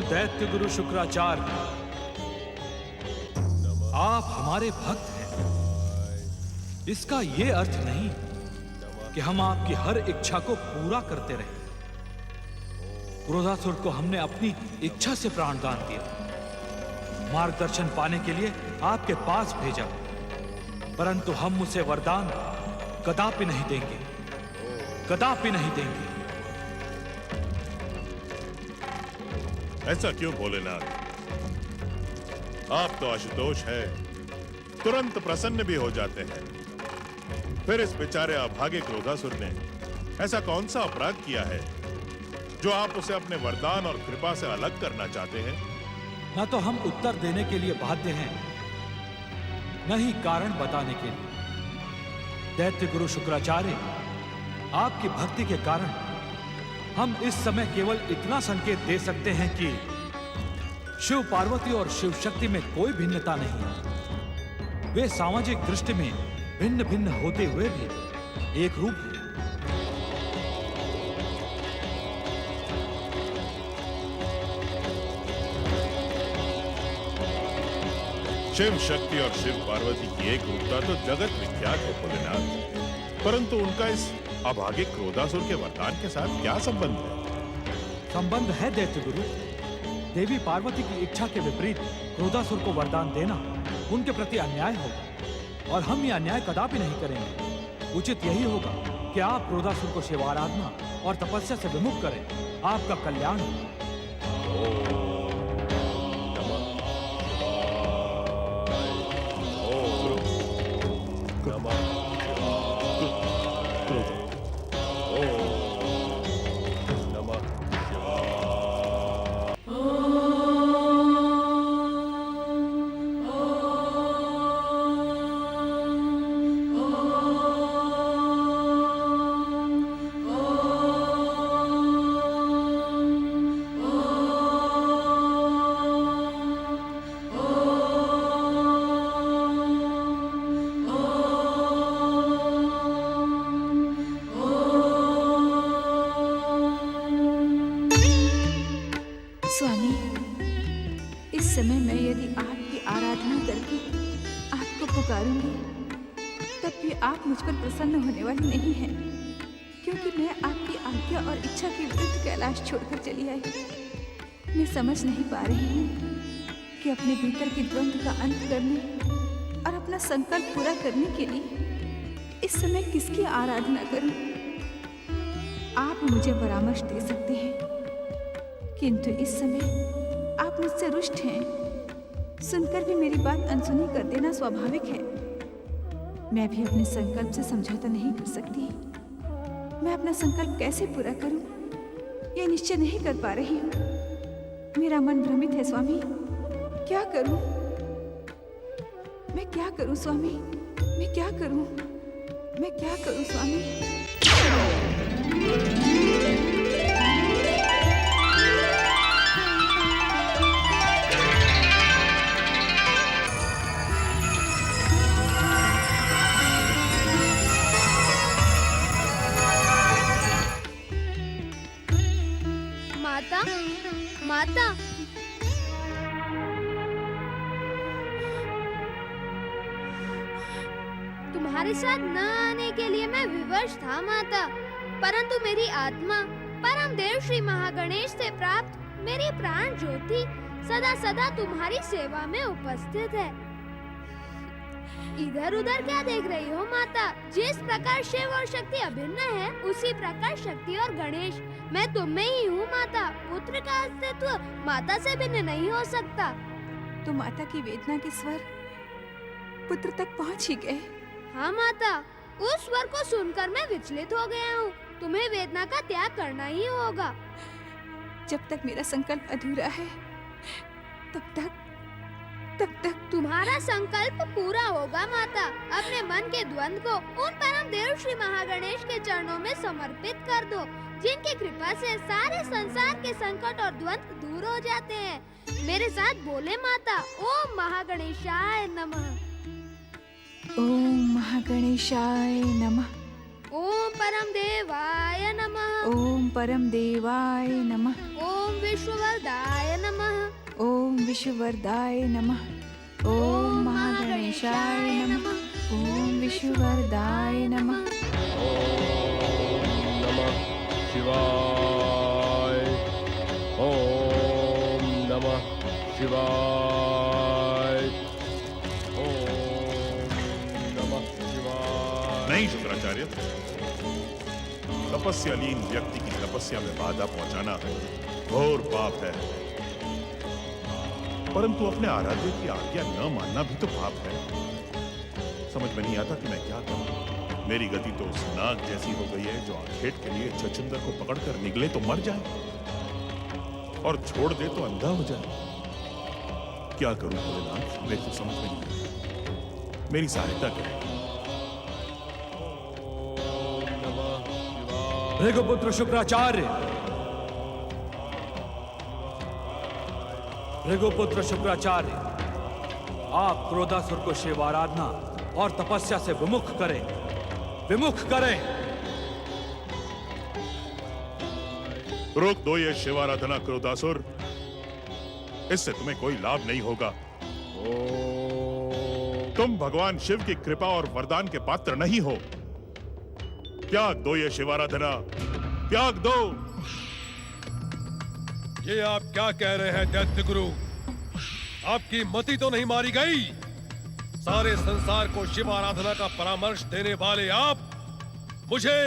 दैत्य गुरु शुक्राचार्य, आप हमारे भक्त हैं। इसका ये अर्थ नहीं कि हम आपकी हर इच्छा को पूरा करते रहे। क्रोधासुर को हमने अपनी इच्छा से प्राणदान दिया, मार्गदर्शन पाने के लिए आपके पास भेजा, परंतु हम उसे वरदान कदापि नहीं देंगे, कदापि नहीं देंगे। ऐसा क्यों भोलेनाथ? आप तो आशुतोष है, तुरंत प्रसन्न भी हो जाते हैं। फिर इस बेचारे अभागे क्रोधासुर ने ऐसा कौन सा अपराध किया है जो आप उसे अपने वरदान और कृपा से अलग करना चाहते हैं? न तो हम उत्तर देने के लिए बाध्य हैं, न ही कारण बताने के लिए। दैत्य गुरु शुक्राचार्य, आपकी भक्ति के कारण हम इस समय केवल इतना संकेत दे सकते हैं कि शिव पार्वती और शिव शक्ति में कोई भिन्नता नहीं है। वे सामाजिक दृष्टि में भिन्न भिन्न होते हुए भी एक रूप है। शिव शक्ति और शिव पार्वती की एक रूपता तो जगत विख्यात है भोलेनाथ, परंतु उनका इस अभागे क्रोधासुर के वरदान के साथ क्या संबंध है? संबंध है दैत्य गुरु। देवी पार्वती की इच्छा के विपरीत क्रोधासुर को वरदान देना उनके प्रति अन्याय होगा, और हम ये अन्याय कदापि नहीं करेंगे। उचित यही होगा कि आप क्रोधासुर को शिवाराधना और तपस्या से विमुख करें, आपका कल्याण हो। समय मैं यदि आपकी आराधना करके आपको पुकारूंगी, तब भी आप मुझ पर प्रसन्न होने वाली नहीं हैं, क्योंकि मैं आपकी आज्ञा और इच्छा के विरुद्ध कैलाश छोड़कर चली आई। मैं समझ नहीं पा रही हूँ कि अपने भीतर के द्वंद्व का अंत करने और अपना संकल्प पूरा करने के लिए इस समय किसकी आराधना करूं? आप मुझे परामर्श दे सकते हैं, किंतु इस समय आप मुझसे रुष्ट हैं। सुनकर भी मेरी बात अनसुनी कर देना स्वाभाविक है। मैं भी अपने संकल्प से समझौता नहीं कर सकती। मैं अपना संकल्प कैसे पूरा करूं, ये निश्चय नहीं कर पा रही हूं। मेरा मन भ्रमित है स्वामी। क्या करूं? मैं क्या करूं स्वामी? मैं क्या करूं? मैं क्या करूं स्वामी? माता, माता, तुम्हारे साथ न आने के लिए मैं विवश था माता, परंतु मेरी आत्मा परम देव श्री महागणेश से प्राप्त मेरी प्राण ज्योति सदा सदा तुम्हारी सेवा में उपस्थित है। इधर उधर क्या देख रही हो माता? जिस प्रकार शिव और शक्ति अभिन्न है, उसी प्रकार शक्ति और गणेश मैं तुम में ही हूँ माता। पुत्र का अस्तित्व माता से भिन्न नहीं हो सकता। तो माता की वेदना के स्वर पुत्र तक पहुँच ही गए। हाँ माता, उस स्वर को सुनकर मैं विचलित हो गया हूँ। तुम्हें वेदना का त्याग करना ही होगा। जब तक मेरा संकल्प अधूरा है, तब तक तुम्हारा संकल्प पूरा होगा माता। अपने मन के द्वंद्व को उन परम देव श्री महागणेश के चरणों में समर्पित कर दो, जिनकी कृपा से सारे संसार के संकट और द्वंद्व दूर हो जाते हैं। मेरे साथ बोले माता, ओम महागणेशाय नमः। ओम महागणेशाय नमः। ओम परम देवाय नमः। ओम परम देवाय नमः। ओम ओम विश्ववरदाय नमः। ओम विश्ववरदाय नमः। ओम महागणेशाय नमः। ओम विश्ववरदाय नमः। नमः शिवाय। ओम नमः शिवाय। ओम नमः शिवाय। नहीं शुक्राचार्य, तपस्यालीन व्यक्ति की तपस्या में बाधा पहुंचाना घोर पाप है, परंतु अपने आराध्य की आज्ञा न मानना भी तो पाप है। समझ में नहीं आता कि मैं क्या करूं। मेरी गति तो उस नाग जैसी हो गई है जो आखेट के लिए छछूंदर को पकड़कर निकले तो मर जाए और छोड़ दे तो अंधा हो जाए। क्या करूं भोलेनाथ, मेरे को समझ में नहीं। मेरी सहायता करें। भृगुपुत्र शुक्राचार्य, भृगुपुत्र शुक्राचार्य, आप क्रोधासुर को शिव आराधना और तपस्या से विमुख करें, विमुख करें। रोक दो ये शिव आराधना क्रोधासुर, इससे तुम्हें कोई लाभ नहीं होगा। तुम भगवान शिव की कृपा और वरदान के पात्र नहीं हो। त्याग दो ये शिव आराधना, त्याग दो। ये आप क्या कह रहे हैं दैत्य गुरु? आपकी मति तो नहीं मारी गई? सारे संसार को शिव आराधना का परामर्श देने वाले आप मुझे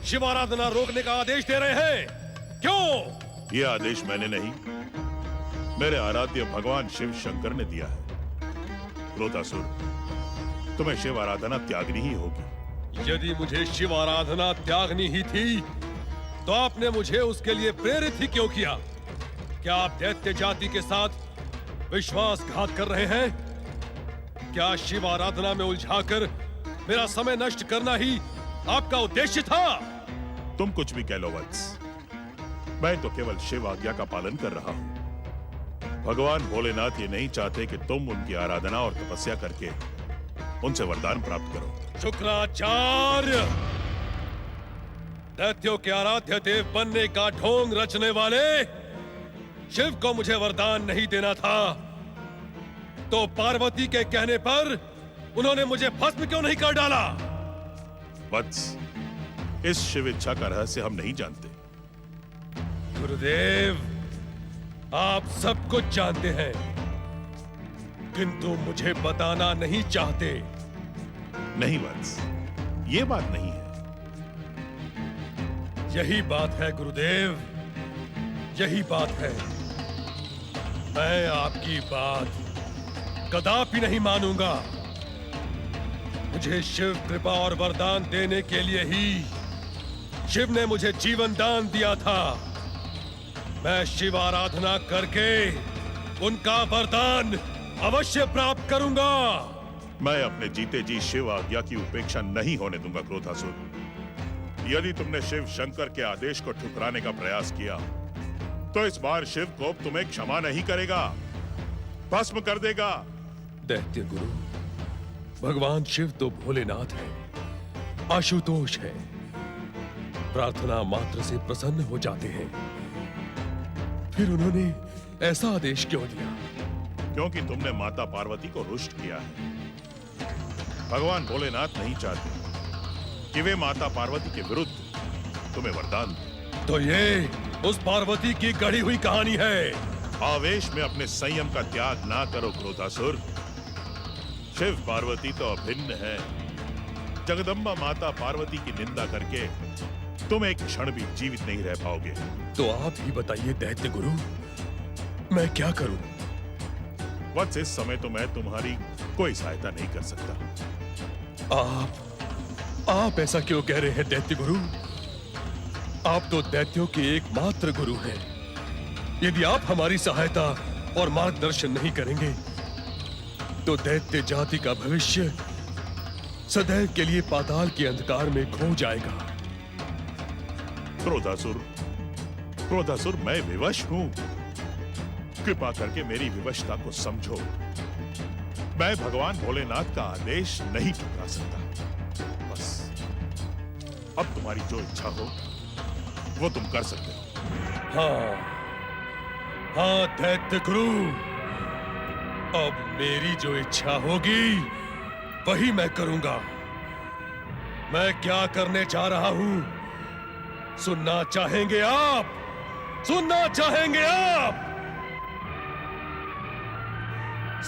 शिव आराधना रोकने का आदेश दे रहे हैं, क्यों? ये आदेश मैंने नहीं, मेरे आराध्य भगवान शिव शंकर ने दिया है। क्रोधासुर, तुम्हें शिव आराधना त्यागनी ही होगी। यदि मुझे शिव आराधना त्यागनी ही थी तो आपने मुझे उसके लिए प्रेरित ही क्यों किया? क्या आप दैत्य जाति के साथ विश्वासघात कर रहे हैं? क्या शिव आराधना में उलझाकर मेरा समय नष्ट करना ही आपका उद्देश्य था? तुम कुछ भी कह लो वत्स, मैं तो केवल शिव आज्ञा का पालन कर रहा हूं। भगवान भोलेनाथ ये नहीं चाहते कि तुम उनकी आराधना और तपस्या करके उनसे वरदान प्राप्त करो। शुक्राचार्य, दैत्यों के आराध्य देव बनने का ढोंग रचने वाले शिव को मुझे वरदान नहीं देना था, तो पार्वती के कहने पर उन्होंने मुझे भस्म क्यों नहीं कर डाला? वत्स, इस शिव इच्छा का रहस्य हम नहीं जानते। गुरुदेव, आप सब कुछ जानते हैं, किंतु मुझे बताना नहीं चाहते। नहीं वत्स, ये बात नहीं है। यही बात है गुरुदेव, यही बात है। मैं आपकी बात कदापि नहीं मानूंगा। मुझे शिव कृपा और वरदान देने के लिए ही शिव ने मुझे जीवन दान दिया था। मैं शिव आराधना करके उनका वरदान अवश्य प्राप्त करूंगा। मैं अपने जीते जी शिव आज्ञा की उपेक्षा नहीं होने दूंगा क्रोधासुर। यदि तुमने शिव शंकर के आदेश को ठुकराने का प्रयास किया तो इस बार शिव को तुम्हें क्षमा नहीं करेगा, भस्म कर देगा। दैत्य गुरु, भगवान शिव तो भोलेनाथ है, आशुतोष है, प्रार्थना मात्र से प्रसन्न हो जाते हैं। फिर उन्होंने ऐसा आदेश क्यों दिया? क्योंकि तुमने माता पार्वती को रुष्ट किया है। भगवान भोलेनाथ नहीं चाहते कि वे माता पार्वती के विरुद्ध तुम्हें वरदान दें। तो ये उस पार्वती की गढ़ी हुई कहानी है। आवेश में अपने संयम का त्याग ना करो क्रोधासुर। शिव पार्वती तो अभिन्न है। जगदम्बा माता पार्वती की निंदा करके तुम एक क्षण भी जीवित नहीं रह पाओगे। तो आप ही बताइए दैत्य गुरु, मैं क्या करूं? वत्स, इस समय तो मैं तुम्हारी कोई सहायता नहीं कर सकता। आप ऐसा क्यों कह रहे हैं दैत्य गुरु? आप तो दैत्यों के एकमात्र गुरु हैं। यदि आप हमारी सहायता और मार्गदर्शन नहीं करेंगे तो दैत्य जाति का भविष्य सदैव के लिए पाताल के अंधकार में खो जाएगा। क्रोधासुर, क्रोधासुर, मैं विवश हूं। कृपा करके मेरी विवशता को समझो। मैं भगवान भोलेनाथ का आदेश नहीं ठुकरा सकता। बस अब तुम्हारी जो इच्छा हो वो तुम कर सकते हो। हाँ, हाँ दैत्य गुरु, अब मेरी जो इच्छा होगी वही मैं करूंगा। मैं क्या करने जा रहा हूं सुनना चाहेंगे आप? सुनना चाहेंगे आप?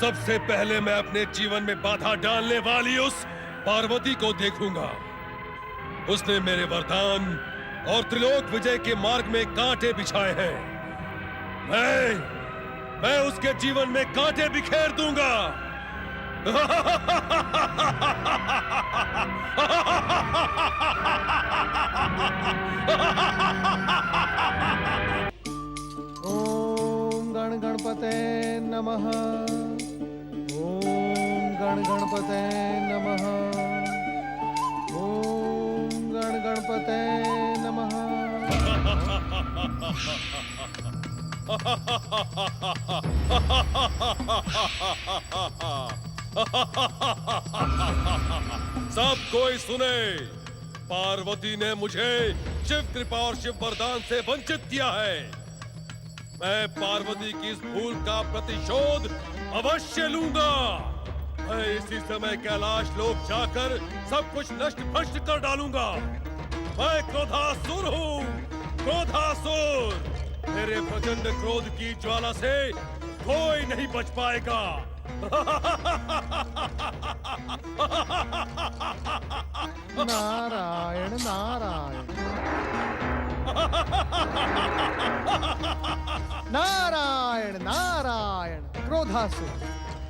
सबसे पहले मैं अपने जीवन में बाधा डालने वाली उस पार्वती को देखूंगा। उसने मेरे वरदान और त्रिलोक विजय के मार्ग में कांटे बिछाए हैं। मैं उसके जीवन में कांटे बिखेर दूंगा। ओम गण गणपते नमः। ओम गण गणपते नमः। ओम गण गणपते नमः। सब कोई सुने, पार्वती ने मुझे शिव कृपा और शिव वरदान से वंचित किया है। मैं पार्वती की इस भूल का प्रतिशोध अवश्य लूंगा। मैं इसी समय कैलाश लोक जाकर सब कुछ नष्ट भ्रष्ट कर डालूंगा। मैं क्रोधासुर हूँ, क्रोधासुर। मेरे प्रचंड क्रोध की ज्वाला से कोई नहीं बच पाएगा। नारायण नारायण नारायण नारायण। क्रोधासुर,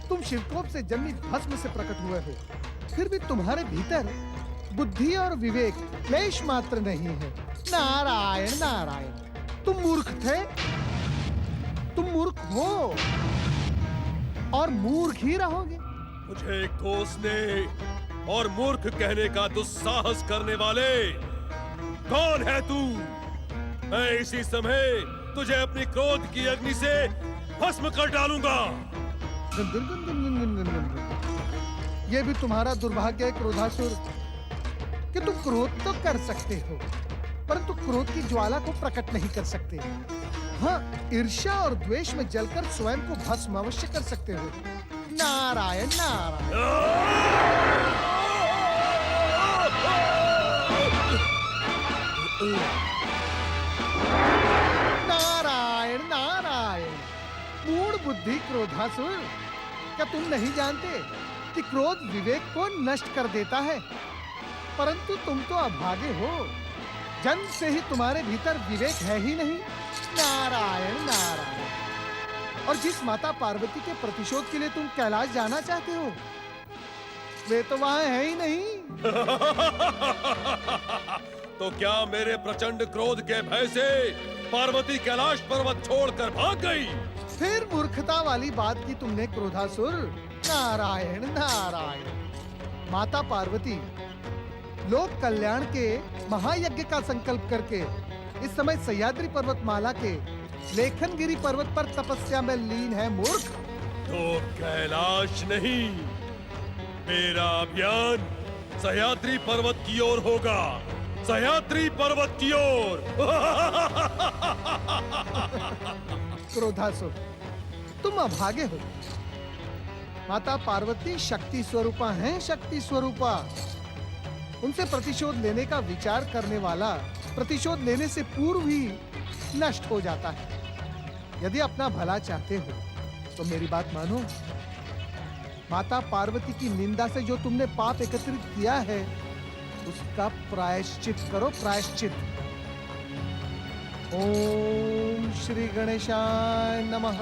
तुम शिवकोप से जन्मित भस्म से प्रकट हुए हो, फिर भी तुम्हारे भीतर बुद्धि और विवेक क्लेश मात्र नहीं है। नारायण नारायण। तुम मूर्ख थे, तुम मूर्ख हो और मूर्ख ही रहोगे। मुझे कोसने और मूर्ख कहने का दुस्साहस करने वाले कौन है तू? मैं इसी समय तुझे अपनी क्रोध की अग्नि से भस्म कर डालूंगा। ये भी तुम्हारा दुर्भाग्य है क्रोधासुर कि तुम क्रोध तो कर सकते हो, परंतु क्रोध की ज्वाला को प्रकट नहीं कर सकते। हाँ, ईर्ष्या और द्वेष में जलकर स्वयं को भस्म अवश्य कर सकते हो। नारायण नारायण। नारायण नारायण। मूढ़ बुद्धि क्रोधासुर, क्या तुम नहीं जानते कि क्रोध विवेक को नष्ट कर देता है? परंतु तुम तो अभागे हो, जन्म से ही तुम्हारे भीतर विवेक है ही नहीं। नारायण नारायण। और जिस माता पार्वती के प्रतिशोध के लिए तुम कैलाश जाना चाहते हो, वे तो वहां है ही नहीं। तो क्या मेरे प्रचंड क्रोध के भय से पार्वती कैलाश पर्वत छोड़कर भाग गई? फिर मूर्खता वाली बात की तुमने क्रोधासुर। नारायण नारायण। माता पार्वती लोक कल्याण के महायज्ञ का संकल्प करके इस समय सह्याद्री पर्वतमाला के लेखनगिरी पर्वत पर तपस्या में लीन है मूर्ख। तो कैलाश नहीं, मेरा अभियान सह्याद्री पर्वत की ओर होगा। सह्याद्री पर्वत की ओर। क्रोधासुर, तुम अभागे हो। माता पार्वती शक्ति स्वरूपा हैं, शक्ति स्वरूपा। उनसे प्रतिशोध लेने का विचार करने वाला प्रतिशोध लेने से पूर्व ही नष्ट हो जाता है। यदि अपना भला चाहते हो तो मेरी बात मानो। माता पार्वती की निंदा से जो तुमने पाप एकत्रित किया है, उसका प्रायश्चित करो, प्रायश्चित। ओम श्री गणेशाय नमः।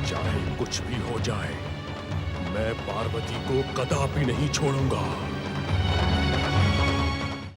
चाहे कुछ भी हो जाए, मैं पार्वती को कदापि नहीं छोड़ूंगा।